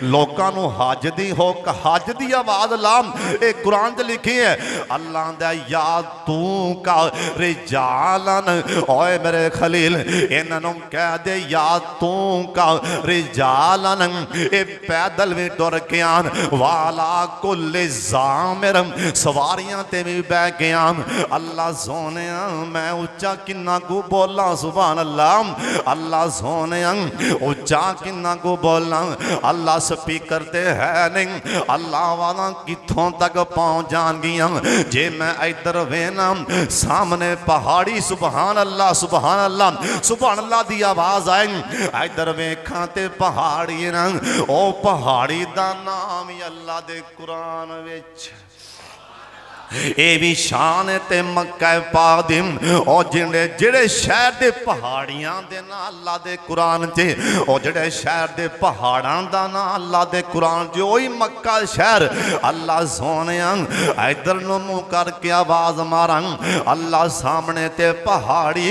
लोकां नू हज दी होका हज दी आवाज लाम। ए कुरान च लिखी है अल्लाह दा या तू का रिजालन। ओए मेरे खलील इन्हों कह दे या तू का रिजालन, ए पैदल भी टुर के आन वाला कुल ज़ामिर सवारियां ते भी बह के आन। अल्लाह सोने मैं उच्चा किन्ना को बोला सुभान अल्लाह, अल्लाह सोने उच्चा किन्ना को बोला अल्लाह स्पीकर ते है नहीं। अल्लाह वाला कितों तक पहुंच जाएंगियां जे मैं इधर वेना सामने पहाड़ी सुभान अल्लाह सुभान अल्लाह सुभान अल्लाह दी आवाज आई। इधर वेखा ते पहाड़ी ना ओ पहाड़ी दा नाम ही अल्लाह दे कुरान विच ये भी शान है ते मक्का पा दिम और जिहड़े जिहड़े शहर दे पहाड़ियां दे ना अल्लाह दे कुरान च और जिहड़े शहर दे पहाड़ां दा ना अल्लाह दे कुरान च ओही मक्का शहर। अल्लाह सोने इधर नु मुंह करके आवाज मारा अल्लाह सामने ते पहाड़ी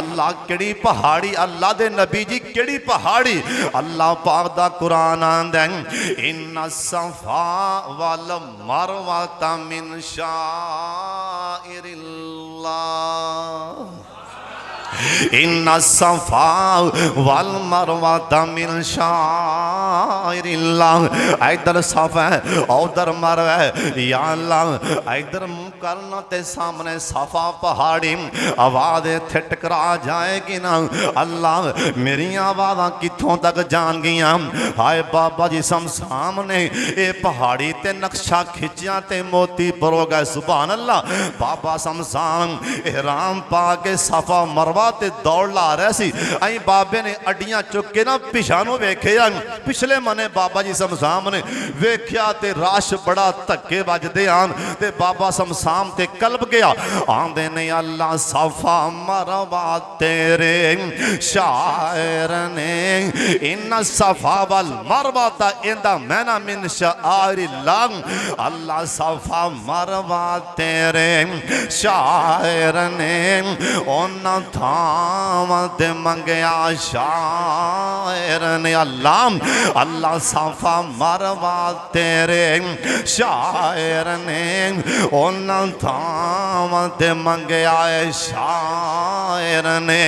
अल्लाह केड़ी पहाड़ी अल्लाह दे नबी जी केड़ी पहाड़ी अल्लाह पाक दा कुरान आंदा इन्ना सफा वल मरवा मिन इन्ना सफा वल मरवा मिन शाइरिल्लाह। इधर सफा उधर मरवा या अल्लाह इधर मुंह करना ते सामने सफा पहाड़ी आवाज इत्थे टकरा जाएगी ना अल्लाह मेरी आवाज़ां कितों तक जान गईयां। हाय बाबा जी सामने ये पहाड़ी ते नक्शा खिंचिया ते मोती परो गए सुभान अल्लाह। बाबा समसान एहराम पा के सफा मरवा ते दौड़ ला रहा सी आई बाबे ने अड्डियां चुक के ना पिछा नूं वेखिया पिछले मने बाबा जी समसाम ने वेख्या ते रश बड़ा धक्के वजदे आन ते बाबा समसाम ते कल्प गया आंदे ने अल्लाह सफा मरवा तेरे शायर ने इन सफा वल मरवा ता इंदा मैना मिन शाइरिल्लाह। अल्लाह सफा मरवा तेरे शायर ने उन्हां थावां ते मंगया शायर ने अल्लाह अल्लाह सफा मरवा तेरे शायर ने उन्हां थावां ते मंगया शायर ने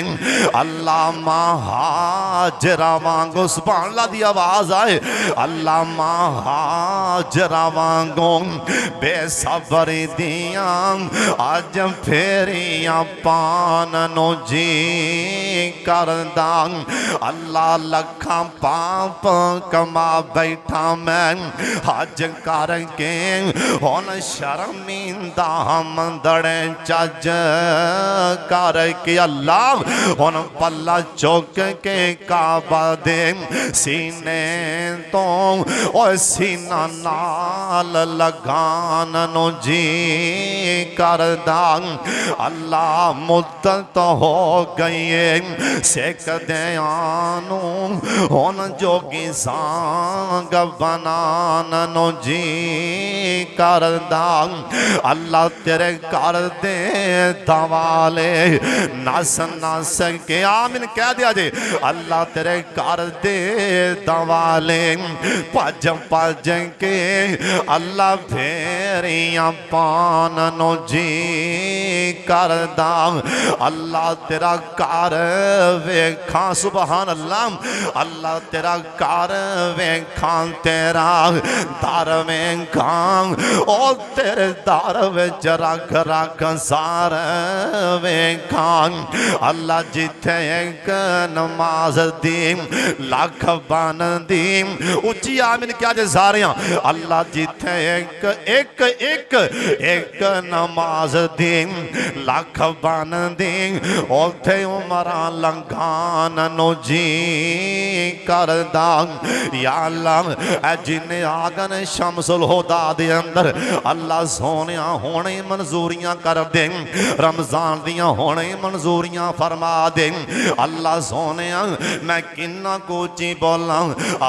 अल्लाह महाजरा वांगो सुभान अल्लाह दी आवाज आए अल्लाह महाजरा वांगो बेसब्री दियां अज फेरियां पान नो जी करदा अल्लाह लखा पाप कमा बैठा मैं हज करके हुन शर्मिंदा मंदड़े चज करके अल्लाह हुन पल्ला चुक के काबा दे सीने तो और सीना नाल लगान नो जी करदा अल्लाह मुद्दत हो गई सिख दयानू हुन जोगी सांग बनान नो जी करदा अल्लाह तेरे कर दे दवाले नस नस के आमिन कह दिया जे अल्लाह तेरे कर दे दवाले भज भज के अल्लाह फेर तेरिया पान नो जी करदा अल्लाह तेरा घर वेखा सुबहान अल्लाह अल्लाह तेरा घर वेखा तेरा दर वेखा ओ तेरे दर विच रख रख सार वेखा अल्लाह जिथे एक नमाज दी लख बन दी उची आमिन क्या जे सारे अल्लाह जिथे एक एक एक एक नमाज दी लख बन दी उथे उमरा लंघान नो जी करदा या अल्लाह जिन्हें आगन शमसुल हुदा दे अंदर अल्लाह सोने होने मंजूरियां कर दे रमजान दियां होने मंजूरियां फरमा दे अल्लाह सोने मैं किन्ना कोची बोला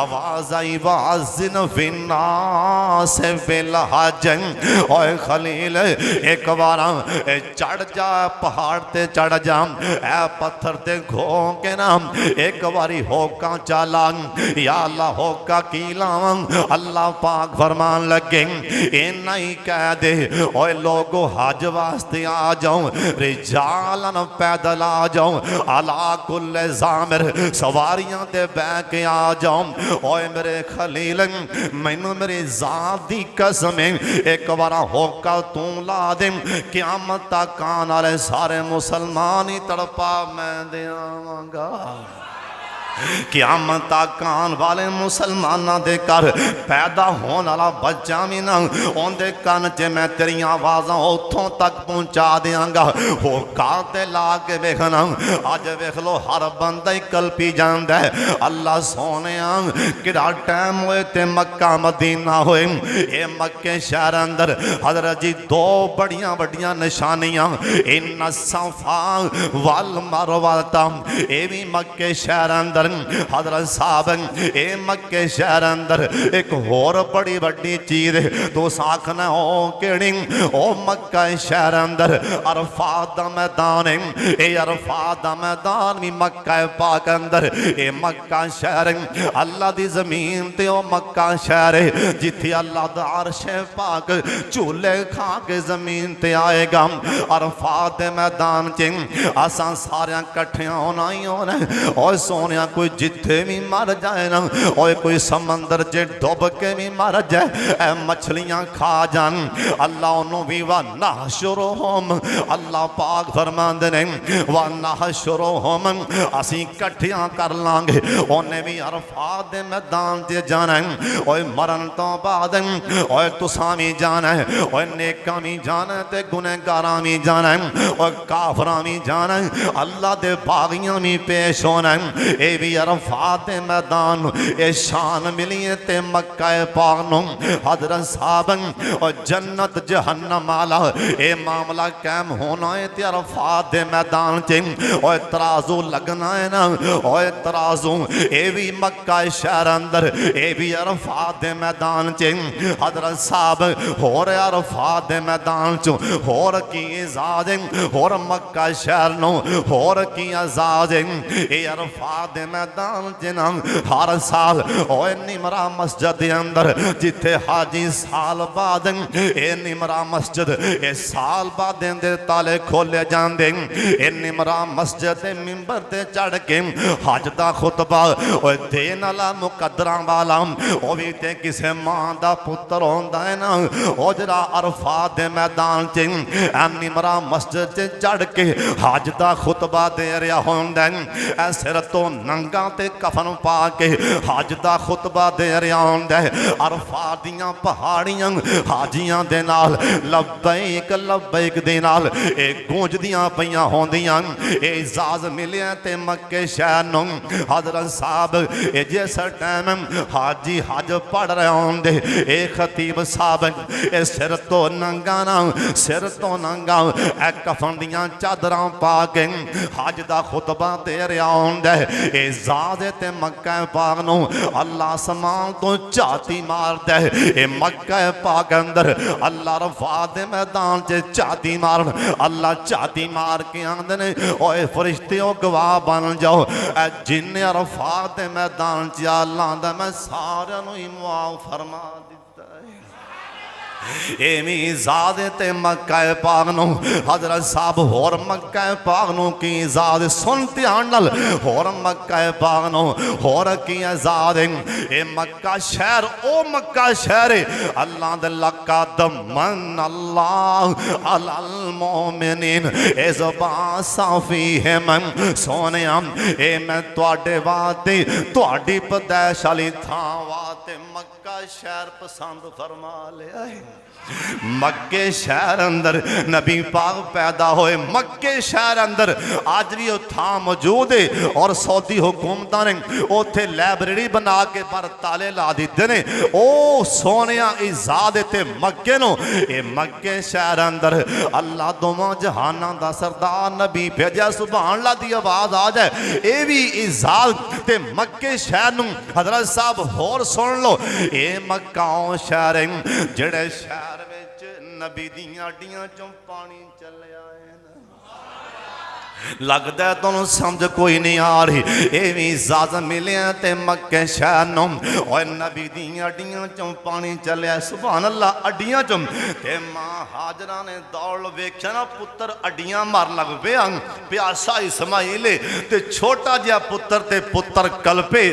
आवाज आई वाजिन फिन्ना से बिल हज ओए खलील एक बार चढ़ जा पहाड़ ते चढ़ जा ए पत्थर ते खो के ना एक बारी होका चला या अल्लाह होका की लावा अल्लाह पाक फरमान लगे इन्ना ही कह दे ओए लोगो हज वास्ते आ जाओ रिजालन पैदल आ जाओ अला कुल जामिर सवारियां ते बह के आ जाओ ओए मेरे खलील मैनू मेरी जात दी कसम एक बार होका तू ला दे क़यामत तक आने वाले सारे मुसलमान ही तड़पा मैं देवांगा क़यामत तक आने वाले मुसलमाना दे घर पैदा होने वाला बच्चा भी ना उनके कान च मैं तेरिया आवाज़ां उतों तक पहुँचा देंगा हो काते ला के वेखना अज वेख लो हर बंदा ही कल्पी जाता है अल्लाह सोने कि टाइम होए ते मक्का मदीना होए ये मक्के शहर अंदर हज़रत जी दो बड़िया बड़िया निशानियां इन सफा वल मरवा ये भी मक्के शहर अंदर हज़रत साहब ए मक्के शहर अंदर एक होर बड़ी बड़ी चीज तो साखना हो केड़ी ओ मक्का शहर अंदर अरफात दा मैदान ए अरफात दा मैदान भी मक्का पाक अंदर ए मक्का शहर अल्लाह दी जमीन ते ओ मक्का शहर जिथे अल्लाह दा अर्श पाक झूले खा के जमीन ते आएगा अरफात दे मैदान च असां सारे कट्ठियां होना ही होना और सोने कोई जिथे भी मर जाए ना और कोई समंदर च डुब के भी मर जाए मछलियां खा जान अल्लाह उन्होंने भी वह नाशुरो होम अल्लाह पाक फरमाते ने वह नाशुरो होम असी कट्ठियां कर लांगे उन्हें भी अरफात दे मैदान से जाना है और मरन तो बाद और तुसा भी जाना है और नेका भी जाना है ते गुनहगारां भी जाना है और काफरां भी जाना है अल्लाह दे बागियां भी पेश होना है ये भी अरफात दे मैदान ये शान मिली है ते मक्का पाक नूं हज़रत साहब और जन्नत जहन्नम वाला ये मामला कायम होना है ते अरफात दे मैदान च और तराजू लगना है ना और तराजू ये भी मक्का शहर अंदर ये भी अरफात दे मैदान च हज़रत साहब होर अरफात दे मैदान च होर की इजाज़ होर मक्का शहर नूं होर की आज़ाद ये अरफात दे मैदान जना हर साल ओए निमरा मस्जिद के अंदर जिथे हाजी साल बाद ए निमरा मस्जिद ए साल बाद दे ताले खोले जाते ए निमरा मस्जिद के मिंबर ते चढ़ के हज का खुतबा ओए देन वाला मुकदरा वाला वो भी ते किसी मां का पुत्र होंदा है ना वो जरा अरफात के मैदान च निमरा मस्जिद से चढ़ के हज का खुतबा दे रहा होंदा है सिर तो नंगा ते कफन पा के हज का खुतबा दे रहा होंदा है अरफात दियां पहाड़ियां हाजियां दे नाल लब्बैक दे नाल ए गूंजदियां पईयां होंदियां ए इजाज़ मिलिया ते मक्के शहर नूं हज़रत साहब ए जिस टाइम हाजी हज पढ़ रहे होंदे ए खतीब साहब ए सिर तो नंगा ना सिर तो नंगा ए कफन दियां चादरां पा के हज का खुतबा दे रहा होंदा है इजाज़ ते मक्का पाक नूं अल्लाह आसमान तो झाती मारदा है ए मक्का पाक अंदर अल्लाह अरफात दे मैदान च झाती मारन अल्लाह झाती मार के आंदे ने ओए फरिश्ते गवाह बन जाओ ए जिन्ने अरफात दे मैदान च अल्लाह दा मैं सारियां नूं ही मुआफ फरमा दित्ता है एवी ज़ात ते मक्का पाक नूं हज़रत साहब होर मक्का पाक नूं की ज़ात सुन ध्यान नाल होर मक्का पाक नूं होर की ज़ात ए मक्का शहर ओ मक्का शहर अल्लाह दे लका दमन अल्लाह अलल मोमिनीन इस बासाफी है मन सोने ए मैं तुहाडे वास्ते तुहाडी पैदाइश वाली थां वास्ते मक्का शहर पसंद फरमा लिया है। मक्के शहर अंदर नबी पाक पैदा होए मक्के शहर अंदर आज भी वो थां मौजूद है और सऊदी हुकूमत ने उत्थे लाइब्रेरी बना के पर ताले ला दिते ने। ओ सोने इजाद ते मक्के नो ये मक्के शहर अंदर अल्लाह दोवां जहानां दा सरदार नबी भेजा सुभान अल्लाह दी आवाज आ जाए ये भी इजाद ते मक्के शहर नूं हज़रत साहब होर सुन लो ये मक्का शहर जेड़े शहर नबी दियां अड्डियां चों पानी चलिया लगता है तुहानू समझ कोई नहीं आ रही ये भी इजाजत मिले ते मक्के शहर नूं और नबी दियां अड्डियां चों पानी चलिया सुभान अल्लाह अड्डियां चों ते मां हाजरा ने दौड़ वेख्या ना पुत्र अड्डियां मार लग पिया प्यासा इस्माइल ते छोटा जिहा पुत्र ते पुत्र कल्पे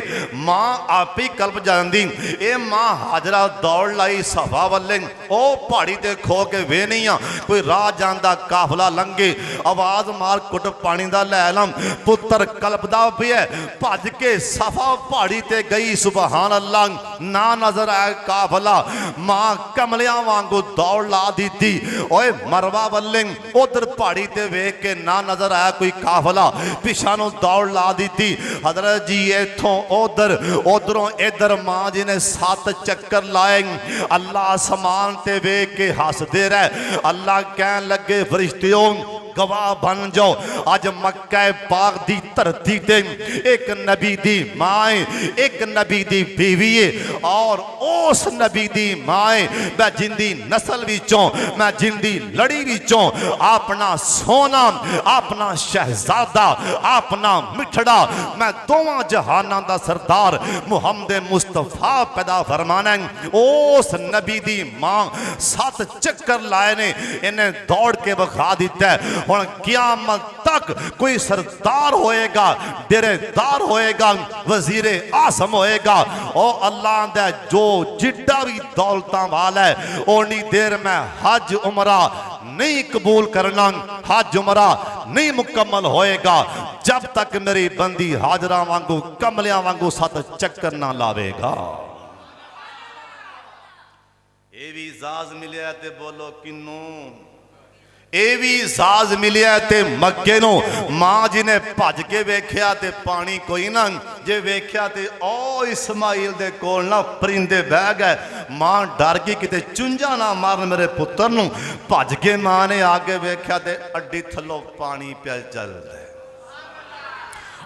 मां आप ही कल्प जांदी ए मां हाजरा दौड़ लाई सफा वाले ओ पहाड़ी ते खो के वे नहीं कोई राह जांदा काफला लंघे आवाज मार कुट पानी दा लै लम पुत्र कल्पदा पिया भज के सफा पहाड़ी ते गई सुभान अल्लाह ना नजर आया काफला मां कमलिया वांगू दौड़ ला दी ओए मरवा वल्ले उधर पहाड़ी ते वेख के ना नजर आया कोई काफला पिछा नु दौड़ ला दी हजरत जी इथों उधर उधरों इधर मां जी ने 7 चक्कर लाए अल्लाह आसमान ते वेख के हसदे रह अल्लाह कहन लगे फरिश्तियों गवाह बन जाओ अज मक्का पाक दी धरती ते एक नबी दी मां एक नबी दी बीवी है और उस नबी दी मां मैं जिंदी नस्ल विचों मैं जिंदी लड़ी विचों अपना सोना अपना शहजादा अपना मिठड़ा मैं दोवां जहानां दा सरदार मुहम्मद मुस्तफा पैदा फरमाना उस नबी दी मां 7 चक्कर लाए ने इन्हें दौड़ के विखा दिता है। हुण क़यामत तक कोई सरदार होएगा डेरेदार होएगा वजीर आसम होएगा और अल्लाह दा जो जिड्डा भी दौलतां वाला है ओनी देर में हज उमरा नहीं कबूल करना हज उमरा नहीं मुकम्मल होएगा जब तक मेरी बंदी हाजरा वांगू कमलिया वांगू 7 चक्कर ना लावेगा। ये भी इजाज मिलिया ते बोलो किन्नू ये भी साज मिलिया ते मक्के नो मां जी ने भज के वेख्या ते पानी कोई ना जे वेख्या ते ओ इस्माइल दे कोल ना परिंदे बह गए मां डर गई किते चुंझा ना मारन मेरे पुत्र नूं भज के मां ने आगे वेख्या ते अड्डी थल्लों पानी पिया चल रहा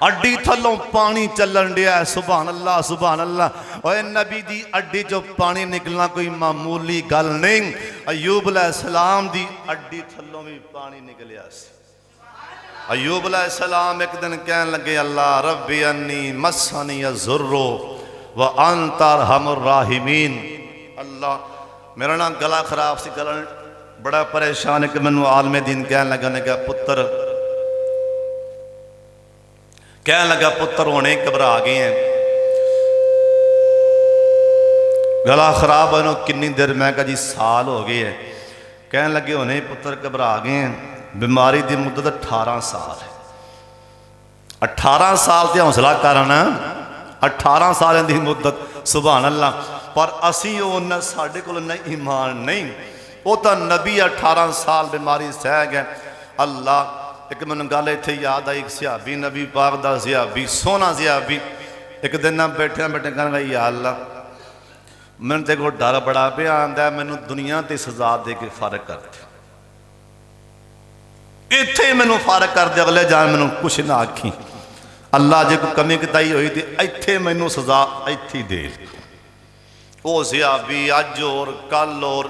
अड्डी थल्लों पानी चलन दिया सुभान अल्लाह ओए नबी दी अड्डी चो पानी निकलना कोई मामूली गल नहीं अयूब अलैहिस्सलाम दी अड्डी थल्लों भी पानी निकलिया अयूब अलैहिस्सलाम एक दिन कहन लगे अल्लाह रब्बी अन्नी मस्सनी अज़ुर्रु व अंत अरहमुर राहिमीन अल्लाह मेरा ना गला खराब सी गला बड़ा परेशान है कि मैनू आलमे दीन कहन लगा ने कहा पुत्र कहन लगा पुत्र होने घबरा गए हैं गला खराब है किन्नी देर मैं कहा जी साल हो गए है कहन लगे होने पुत्र घबरा गए हैं बीमारी की मुद्दत 18 साल है 18 साल से हौसला करना 18 साल की मुद्दत सुभान अल्लाह पर असी साढ़े को ईमान नहीं वो तो नबी 18 साल बीमारी सह गए अल्लाह एक मैंने गल इतने याद आई एक सियाबी नबी पाक दा सियाबी सोहना सियाबी एक दिन ना बैठे कहना या अल्लाह मैंने तेरे को डर बड़ा पिया आंदा मैनू दुनिया ते सजा दे के फारग कर दे इत्थे मैनू फारग कर दे अगले जान मैनू कुछ ना आखी अल्लाह जे कोई कमी कताई हुई तो इत्थे मैनू सजा इत्थे दे वो सियाबी अज और कल और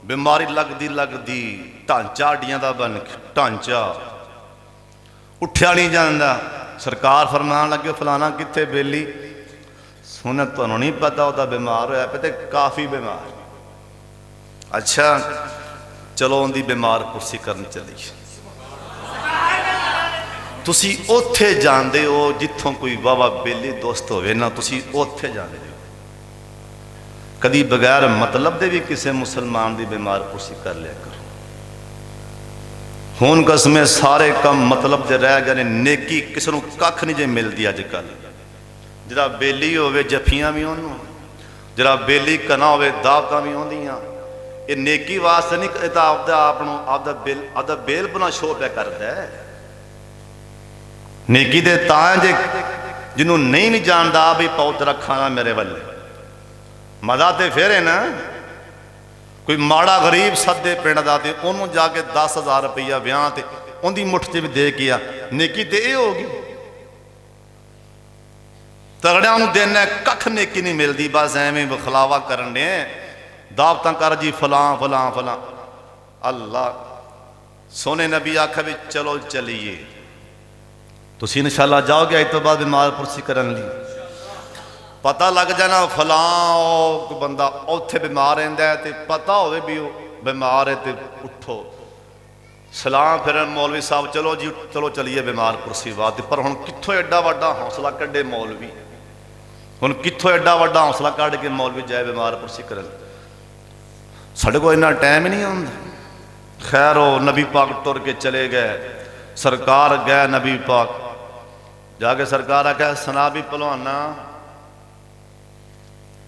बीमारी लगती ढांचा हड्डियां दा बन ढांचा उठ्या नहीं जाता सरकार फरमान लगे फलाना कित्थे बेली सुने तुहानू नहीं पता होता बीमार होया पे ते काफ़ी बीमार अच्छा चलो उनकी बीमार कुर्सी करन चलीए। तुसी उत्थे जाते हो जिथों कोई वावा बेली दोस्त होवे ना, तुसी उत्थे जाते हो। कदी बगैर मतलब दे भी किसी मुसलमान की बीमार कुर्सी कर लिया करो। हुण कसमें सारे काम मतलब जे रह गए ने, नेकी किसी को कख नहीं जे मिलती अजकल। जरा बेली होवे जफियां भी ओनू, जरा बेली कना होवे दावतां भी आउंदियां। ये नेकी वास्ते नहीं, ये तो आपदा बेल बना शो पे करता है। नेकी दे तां जे जिन्हों नहीं भी जानता भी पौत रखा ना मेरे वाले मजा तो फिर है ना। कोई माड़ा गरीब सदे पिंड का तो उन्होंने जाके 10,000 रुपया ब्याह ते उनकी मुठ च भी दे के आ, नेकी तो यह होगी। तगड़िया देना कख नेकी नहीं मिलती, बस एवं बखलावा करन दे दावत कर जी फलां फलां फलां। अल्लाह सोने नबी आखा भी चलो चलीए, तुसी इंशाअल्लाह जाओगे अज तो बाद बीमार पुरसी करन ली। पता लग जाना फलां बंदा उत्थे बीमार रहिंदा है ते पता होवे भी बीमार है तो उठो सलाम फिर मौलवी साहब चलो जी चलो चलीए बीमार कुर्सी बात। पर हुण कित्थों एडा वड्डा हौसला कड्डे मौलवी, हुण कित्थों एडा वड्डा हौसला कढ़ के मौलवी जाए बीमार कुर्सी करन। साढ़े को इन्ना टाइम ही नहीं होंदा। खैर वो नबी पाक तुर के चले गए, सरकार गए नबी पाक जाके सरकार आख्या सुना भी भलवाना।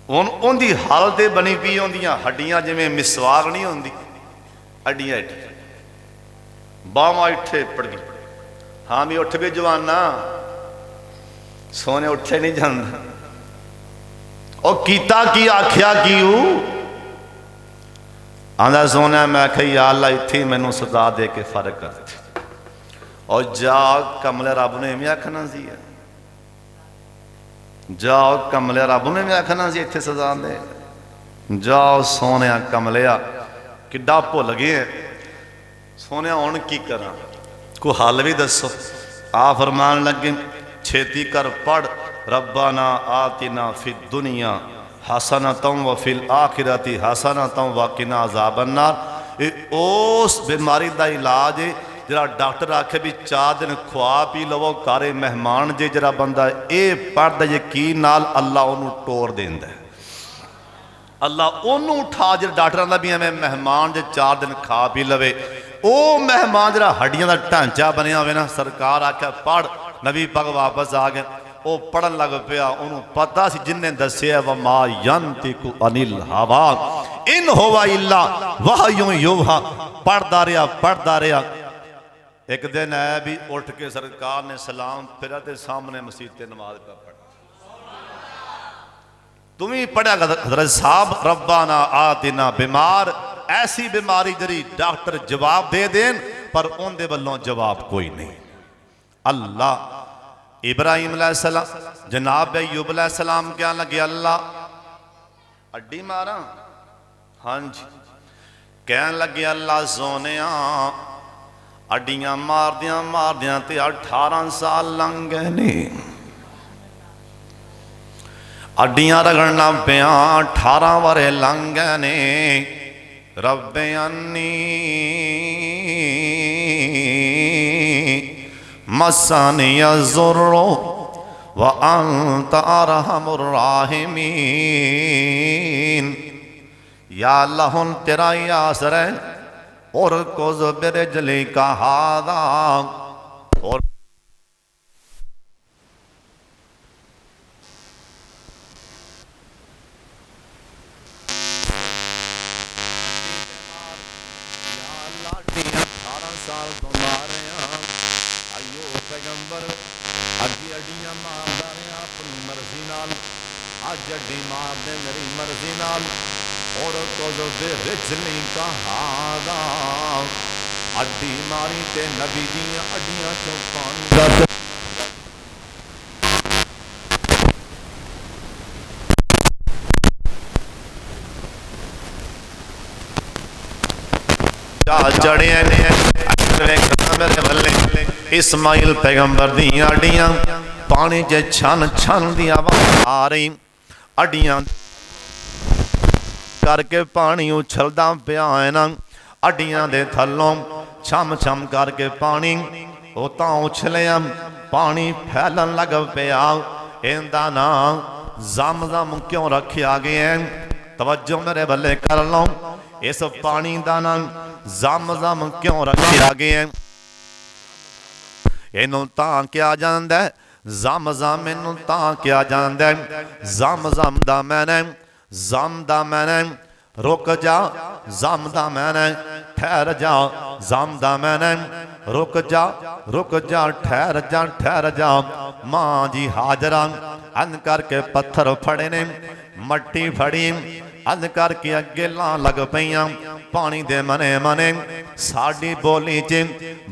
हुण उनकी हालत बनी पी होंदियां हड्डियां जिवें मिसवाक नहीं होंदी, हड्डियां इठ बाहवां इट्ठे पड़ गई। हाँ भी उठ भी जवाना, सोने उठे नहीं जाता। और कीता की आख्या की आंदा सोने मैं आख्या या अल्लाह इत्थे मैनू सदा दे के फर्क कर दे। और जा कमले रब ने इवें आखना सी, जाओ कमलिया रब ने भी आखना सी इत्थे सजा दे। जाओ सोने कमलिया किड्डा भुल गए सोने हुण की करा, कोई हल भी दसो। आ फरमान लगे छेती कर पढ़ रब्बाना आतिना फिद दुनिया हसनतम व फिल आखिरती हसनतम व किना अज़ाबन्नार। उस बीमारी का इलाज है जरा डॉक्टर आखे भी 4 दिन खुआ पी लवो कारे मेहमान जे जरा बंदा ये पढ़ता यकीन नाल अल्लाह उन्होंने टोर देंदा है। अल्लाह उन्होंने उठा जो डॉक्टर का भी एवं मेहमान जे 4 दिन खा पी लवे, वो मेहमान जरा हड्डियां का ढांचा बनया हो ना। सरकार आख्या पढ़, नबी पाक वापस आ गए, वो पढ़न लग पिया। उन्होंने पता सी जिन्हें दसिया वमा यंतिकु अनिल हवा इन होवा इल्ला वहयुन युहा। पढ़ता रहा। एक दिन है भी उठ के सरकार ने सलाम फिरा ते सामने मसीह ते नमाज का पढ़। तुम ही पढ़ा हज़रत साहब रब्बाना आतिना। बीमार ऐसी बीमारी जरी डॉक्टर जवाब दे देन पर उनके वालों जवाब कोई नहीं। अल्लाह इब्राहिम अलैहिस्सलाम जनाब अय्यूब अलैहिस्सलाम क्या लगे अल्लाह अड्डी मारा। हाँ जी कह लगे अल्लाह सोने अड्डियां मारदियां मारदियां ते 18 साल लंघ गए ने। अड्डियां रगड़ना पिया 18 वारे लंघ गए ने। रब्बे अन्नी मस्सानी अज़ुर्रु व अंत अरहमुर राहिमीन। या अल्लाह हुन तेरा ही आसर है और कुछ बिरजली का हादा। और साल तो मारे आयो पैगंबर अगे अड्डियां मारदा रहा अपनी मर्जी नाल। अज अड्डी मार दे मेरी मर्जी नाल और कुछ बिरजली का हादा। अड्डी मारी ते नबी दियां अड्डियां चों पानी चढ़े मेरे बल्ले। इस्माइल पैगंबर दियां अड्डियां पानी च छन छन दी आवाज आ रही। अड्डियां करके पानी उछलदा पिया है ना, अड्डियां दे थल्लों छम छम करके पानी उतां उछलिया, पानी फैलन लग पिया। इहदा नाम ज़म-ज़म क्यों रखा गया है? तवज्जो मेरे बल्ले कर लो, इस पानी का नाम ज़म-ज़म क्यों रखा गया है? इनू तां क्या जांदा है ज़म-ज़म, इनू तां क्या जांदा है ज़म-ज़म दा मैने, ज़म दा मैने रुक जा, ज़म दा मैने ठहर जा, ज़म दा मैने रुक जा, रुक जा, ठहर जा, ठहर जा। मां जी हाजरा अन करके पत्थर फड़े ने, मट्टी फड़ी अन करके अगे ला लग पईयां, पानी दे मने मने साड़ी बोली च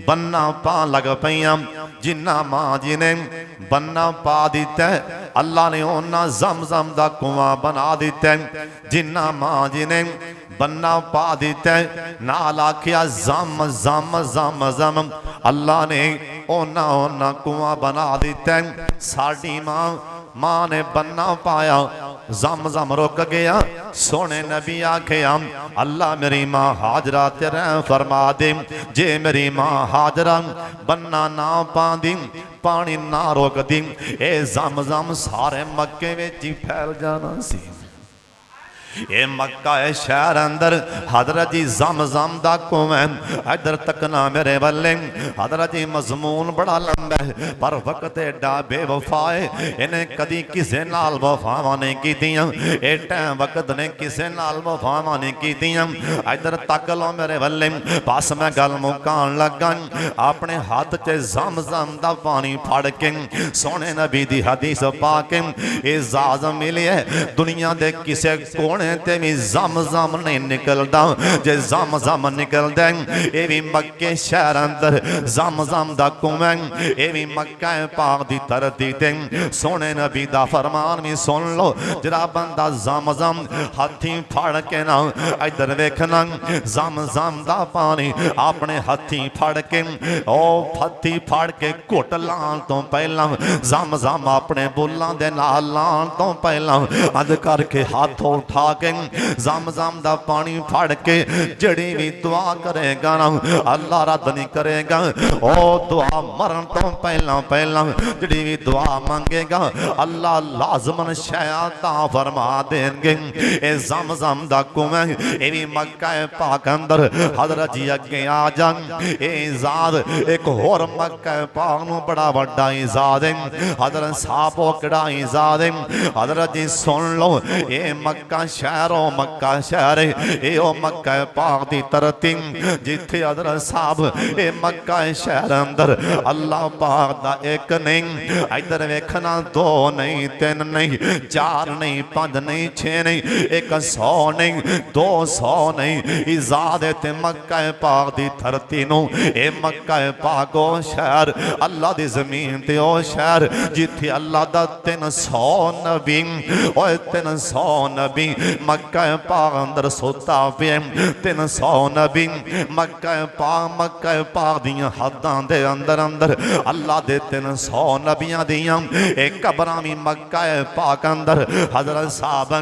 बन्ना पा लग पईयां। जिन्ना मां जी ने बन्ना पा दिता अल्लाह ने उन्ना ज़म-ज़म दा कुआं बना दिता। जिन्ना मां जी ने बन्ना पा दिता नाल आखिया ज़म ज़म ज़म ज़म, अल्लाह ने ओना ओना कुआं बना दिता। साड़ी मां ने बन्ना पाया, ज़म-ज़म रुक गया। सोने नबी आखिया अल्लाह मेरी मां हाजरा तेरे फरमा दे, जे मेरी मां हाजरा बन्ना ना पांदी, पानी ना रोकदी, ए ज़म-ज़म सारे मक्के विच ही फैल जाना सी। ये मक्का है शहर अंदर हजरत जी ज़म-ज़म दा कुआं। इधर तकना मेरे बल्ले, हजरत जी मजमून बड़ा लंबा है पर वक्त एडा बेवफा है, इन्हें कदी किसे नाल वफावां नहीं कीतियां, ए टाइम वक्त ने किसे नाल वफावां नहीं कीतियां। इधर तक लो मेरे बल्ले, बस मैं गल मुकान लगा। अपने हाथ च ज़म-ज़म दा पानी फड़ के सोने नबी दी हदीस पा के इजाज़त मिली है, दुनिया दे किसे कोने ते भी ज़म-ज़म नहीं निकलदा। जे ज़म-ज़म निकलदा ये भी मक्के शहर अंदर ज़म-ज़म दा कुआं, ये भी मक्का पाक दी धरती ते सोने नबी दा फरमान भी सुन लो। जरा बंदा ज़म-ज़म हथी फड़ के ना इधर देखना, ज़म-ज़म दा पानी अपने हथी फड़ के ओ हथी फड़ के घुट लान तो पहला, ज़म-ज़म अपने बुल्लां दे नाल लान तो पहला अद करके हाथ उठा के ज़म-ज़म दा पानी फड़ के जड़ी भी दुआ करेगा ना अल्लाह रद्द नहीं करेगा। ओ दुआ मरन तो पहला पहला जड़ी भी दुआ मंगेगा अल्लाह लाजमन शयाता फरमा देंगे। ए ज़म-ज़म दा कुआं ये भी मक्का पाक अंदर हज़रत जी अगे आ जान। ए इजाद एक होर मक्का पाक नूं बड़ा वड्डा इजाद है, हज़रत साहब ओ केड़ा इजाद है। हज़रत जी सुन लो, ये मक्का शहरों मक्का शहर ये मक्का पाक दी धरती जिथे हज़रत साहब ये मक्का शहर अंदर अल्लाह पाक दा एक नहीं, इधर वेखना दो नहीं, तीन नहीं, चार नहीं, पांच नहीं, छे नहीं, 100 नहीं, 200 नहीं, इजाद ते मक्का पाक दी धरती नूं ए मक्का पाक ओ शहर अल्लाह दी जमीन ते ओ शहर जिथे अल्लाह दा 300 नबी ओए 300 नबी मक्का पाक अंदर सोता पे। 300 नबी मक्का पाक दियां हदां दे अंदर अंदर अल्लाह दे 300 नबियां दियां एक कबरां भी मक्का पाक अंदर हज़रत साहब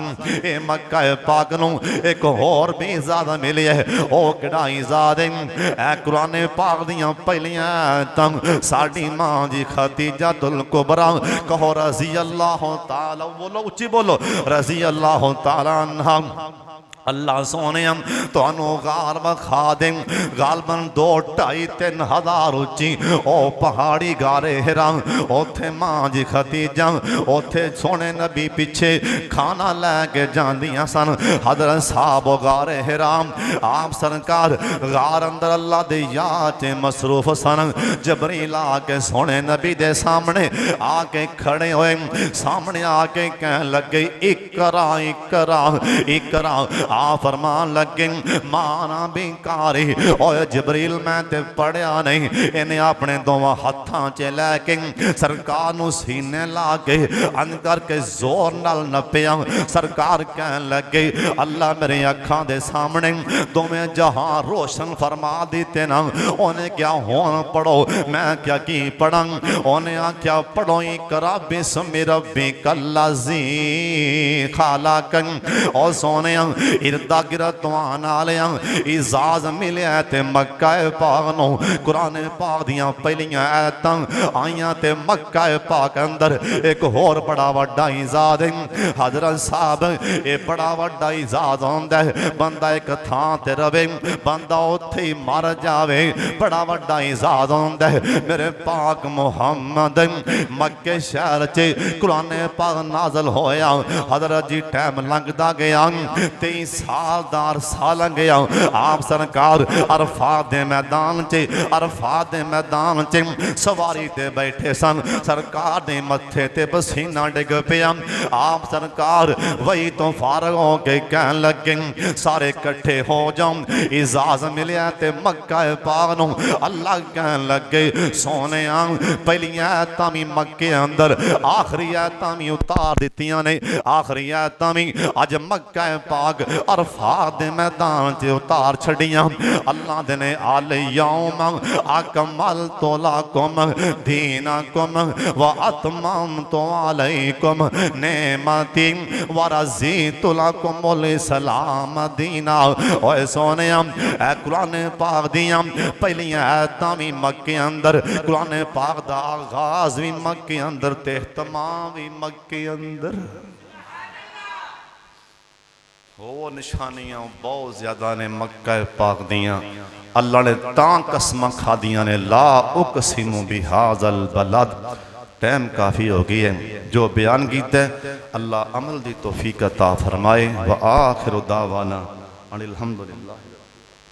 ए मक्का पाक नूं एक होर भी इजाज़त मिली है। ओ किहड़ा इजाज़त है, ए कुरान पाक दियां पहलियां तंग साडी मां जी खदीजातुल कुबरा कहो रज़ी अल्लाह ताला, बोलो उच्ची बोलो रज़ी अल्लाह ताला अन्हा। अल्लाह सोने तुहानू गार विखा दें, गालबन 2-2.5-3 हज़ार उच्ची ओ पहाड़ी गारे हिरा, ओथे मां जी खदीजा ओथे सोने नबी पिछे खाना लैके जांदियां सन। हज़रत साहब गारे हिरा आप सरकार गार अंदर अल्लाह दे याद च मसरूफ सन। जबरील आके सोने नबी दे सामने आके खड़े होए, सामने आके कह लगे इकरा इकरा इकरा। आ फरमान लगे माना बेकारी ओए जबरील मैं ते पढ़िया नहीं, इन्हें अपने दोवां हत्थां च लैके सरकार नूं सीने ला के अन करके जोर नाल नपिया। सरकार कह लगे अल्लाह मेरे अखां दे सामने दोवें जहां रोशन फरमा दिते ना। उन्हें क्या हुण पढ़ो, मैं क्या की पढ़ा, उन्हें आख्या पढ़ो इकरा बिस्मि रब्बिकल लज़ी खलक़। ओ सोने इरदा गिरदा नालियां इजाज मिलिया ते मक्का पाक नूं कुरान पाक दियां पहलियां आयतां आईयां ते मक्का पाक अंदर एक होर बड़ा वड्डा इजाज है हजरत साहब ये बड़ा वड्डा इजाज होंदा है बंदा एक थां ते रवे बंदा उत्थे ही मर जावे बड़ा वड्डा इजाज होंदा है मेरे पाक मुहम्मद मक्के शहर च कुरान पाक नाज़िल होया हजरत जी टाइम लंघदा गया 23 साल दा अरसा लंघ गया आप सरकार अरफात दे मैदान च अरफात दे मैदान च सवारी ते बैठे सन सरकार ने मत्थे ते पसीना डिग पिया आप सरकार वही तो फारग हो के कहन लगे सारे इकट्ठे हो जाओ इजाज मिलिया ते मक्का पाक नूं अल्लाह कहन लगे सोने पहलियां आयतां भी मक्के अंदर आखिरी आयतां भी उतार दित्तियां ने आखिरी आयतां भी अज मक्का पाक अरफात दे मैदान च उतार छड़ियां अल्लाह दे ने आल यौम अकमलतु लकुम दीनकुम व अतममतु अलैकुम नेमती व रज़ीतु लकुमुल इस्लाम दीना। ओए सोनिया ए कुरान पाक दियां पहलियां आयतां भी मक्के अंदर कुरान पाक दा आगाज भी मक्के अंदर ते इख्तिताम भी मक्के अंदर हो निशानियां बहुत ज्यादा ने मक्का पाक दियां अल्लाह ने तां कसम खादियां ने ला उकसिमु बिहाज़ल बलद। टाइम काफ़ी हो गई है जो बयान कीता अल्लाह अमल दी तौफीक अता फरमाए व आखिरु दावाना अनिल हम्दुलिल्लाह।